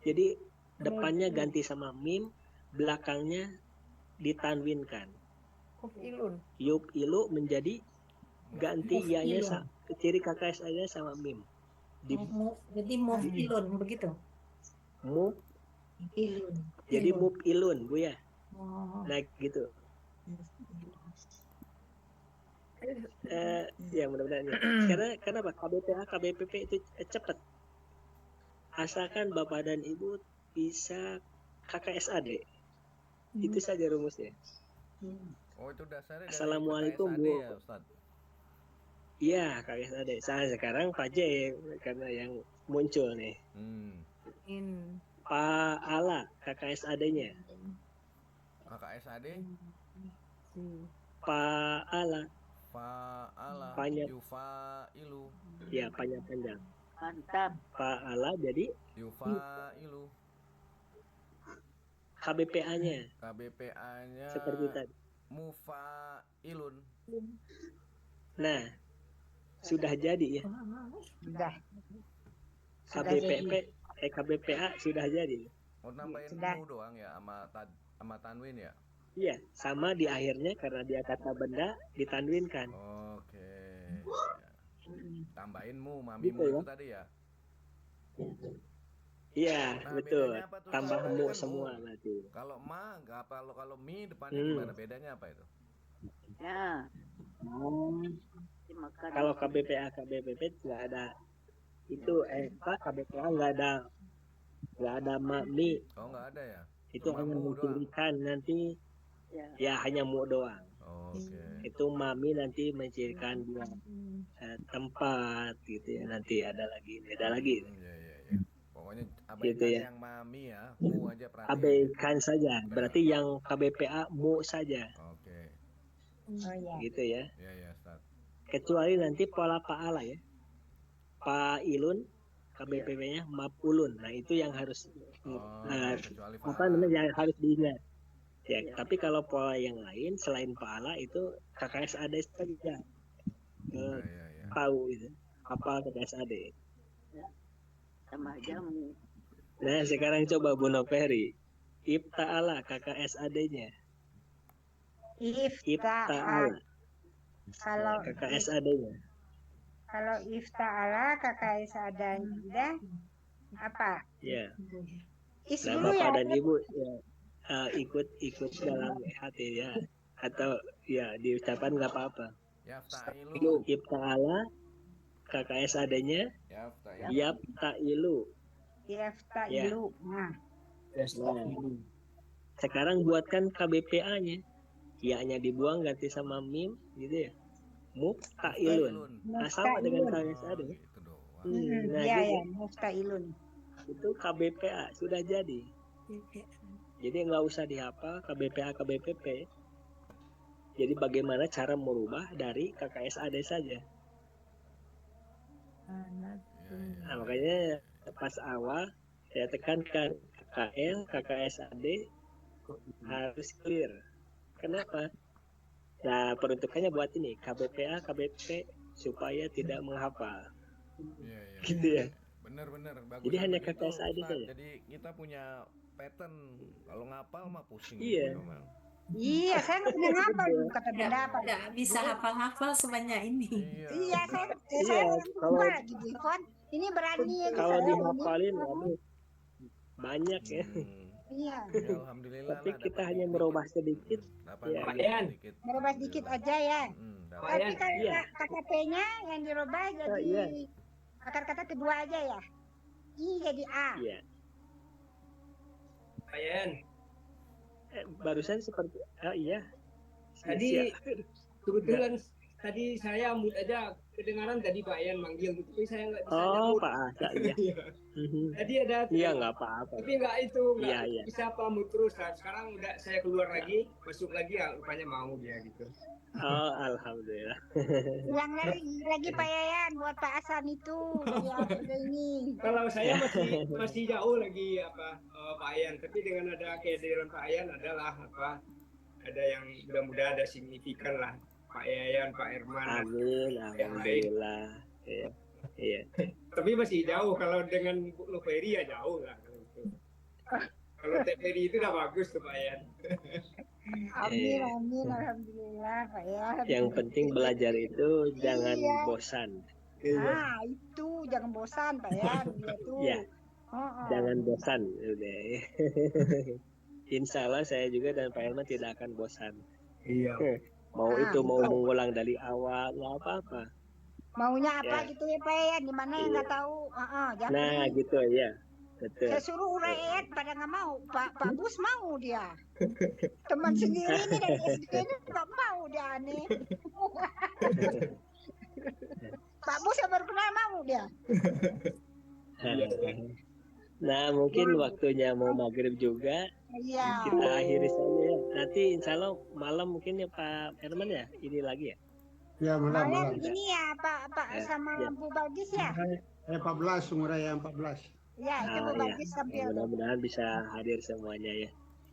jadi depannya ganti sama mim, belakangnya ditanwinkan. Ilun. Yup ilu menjadi ganti ya-nya Muf'ilun. ciri KKSA-nya sama mim. Jadi muf'ilun begitu. Muf Ilun. jadi muf ilun, Bu ya. Oh. Nah, gitu. Ya mudah-mudahan ya. Karena kenapa KBPA KBPP itu cepat. Asalkan Bapak dan Ibu bisa KKSAD. Itu saja rumusnya. Oh, itu dasarnya dari Assalamualaikum, KKSAD Bu. ya, Ustaz? Iya, KKSAD. Saya sekarang Pak J karena yang muncul nih. Paala KKSAD-nya. KKSAD? Paala. Fa'ala. Panya. Yufailu. Ya, panjang. Mantap. Paala jadi Yufailu. KBPA-nya. KBPA-nya Seperti tadi. Mufailun. Nah, sudah jadi ya. Sudah. KBPA sudah jadi. Oh, nambahin mu doang ya sama tanwin ya? Iya, sama di akhirnya karena dia kata benda ditanwinkan. Oke. Tambahin mu, mami mu Gitu itu ya. tadi ya? Iya, Nah, betul. bedanya apa tuh? Tambah Tadi mu kan semua nanti. Kalau ma, nggak apa kalau mi depannya gimana? Bedanya apa itu? Ya. Kalau KBPA KBPP nggak ada itu KBPA nggak ada mi. Oh, nggak ada ya? Itu Cuma hanya mu doang. mencirikan nanti ya hanya mu doang. Oke. Itu mami nanti mencirikan dua tempat gitu ya, nanti ada lagi beda lagi. Iya. Pokoknya abaikan Gitu ya. yang mami ya, mu aja perhatiin. Abaikan saja. Berarti yang KBPA mu saja. Oke. Oh ya. Gitu ya. Iya, Ustaz. Kecuali nanti pola paala ya. Pailun KBPP-nya mapulun. Nah, itu yang harus kecuali apa namanya yang harus diingat. Ya, tapi kalau pola yang lain selain paala itu KKSAD saja. Tahu itu apa KKSAD. Sama jamu. Nah, sekarang coba Bu Noperi. Ifta'ala KKSAD-nya. Ifta'ala. Kalau KKSAD-nya. kalau ifta'ala KKSAD-nya apa? Ya. Is Nah, dulu Bapak ya. dan Ibu ya, ikut dalam hati ya, atau ya diucapkan nggak apa-apa. Yaftailu. Ifta'ala KKSAD-nya Yaftailu. Yaftailu. Nah. Sekarang buatkan KBPA-nya. Ya-nya dibuang ganti sama mim gitu ya. Muftailun. Nah, sama dengan KKSAD. Nah, Iya gitu. ya, muftailun. Itu KBPA sudah jadi. Jadi nggak usah dihafal KBPA KBPP. Jadi bagaimana cara merubah dari KKSAD saja. Nah, makanya pas awal saya tekankan KKL, KKSAD harus clear. Kenapa? Nah, peruntukannya buat ini KBPA, KBP supaya tidak menghafal. Iya, iya. Gitu ya. Bener-bener bagus. Jadi hanya begitu, KKSAD Ustaz. saja. Jadi kita punya pattern. Kalau ngapal mah pusing. Iya. Gitu, Bang. Iya, saya nggak punya ngapal dulu kata benda apa. Nggak bisa hafal-hafal sebanyak ini. Iya, saya Iya, lupa lagi Bu Ivon. Ini berani aja kalau saya ini. dihafalin, waduh, banyak ya. Iya. Ya, alhamdulillah Tapi lah, kita dapat hanya dikit. merubah sedikit. Dapat Ya. dikit. Merubah sedikit aja ya. dapat. Tapi kalau Iya. KTP-nya yang dirubah jadi iya. kata-kata kedua aja ya. I jadi A. Iya. Pak Yan, Barusan seperti, oh iya. tadi Sia-sia. kebetulan tadi saya mute aja kedengaran tadi Pak Yan manggil gitu, tapi saya nggak bisa Oh, nyambut. Pak Asa, iya. Tadi ada Iya, nggak apa-apa. tapi nggak itu nggak Iya. bisa apa mute terus. Nah, sekarang udah saya keluar lagi, masuk lagi ya rupanya mau dia gitu. Oh, alhamdulillah. Bilang lagi Pak Yayan buat Pak Hasan itu ya udah ini. Kalau saya masih jauh lagi Pak Yan, tapi dengan ada kehadiran Pak Yan adalah ada yang mudah-mudahan ada signifikan lah Pak Yayan, Pak Herman. Amin, alhamdulillah. Iya. Iya. Tapi masih jauh kalau dengan Bu Loveri ya jauh lah. Kalau Teh Ferry itu udah bagus tuh Pak Yan. Amin, amin, alhamdulillah Pak ya. Yang penting belajar itu jangan Iya. bosan. Ah, itu jangan bosan Pak Yan. Itu. Ya, Oh. jangan bosan. Udah. Insya Allah saya juga dan Pak Herman tidak akan bosan. Iya. Mau itu mau mengulang dari awal, nggak apa-apa. Maunya apa Ya. gitu ya Pak Yan? Gimana yang nggak tahu? Jangan. Nah, gitu ya. Betul. Saya suruh uraian pada nggak mau. Pak Bus mau dia. Teman sendiri ini dari SD ini nggak mau dia aneh. Pak Bus yang baru kenal mau dia. Nah, mungkin waktunya mau maghrib juga. Iya. Kita akhiri saja ya. Nanti insya Allah malam mungkin ya Pak Herman ya. Ini lagi ya. Ya, malam. Malam gini ya Pak sama Ya. Bu Bagis ya. 14, umur raya 14. Ya, itu Bu Ya. Bagis tampil. Mudah-mudahan bisa hadir semuanya ya.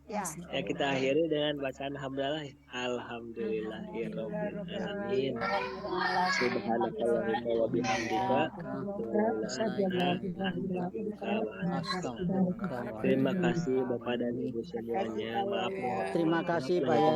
Ya. Ya, kita akhiri dengan bacaan hamdalah. Alhamdulillahirabbil alamin. Subhanakallahumma wa bihamdika. Terima kasih Bapak dan Ibu semuanya. Maaf. Terima kasih Pak Yan.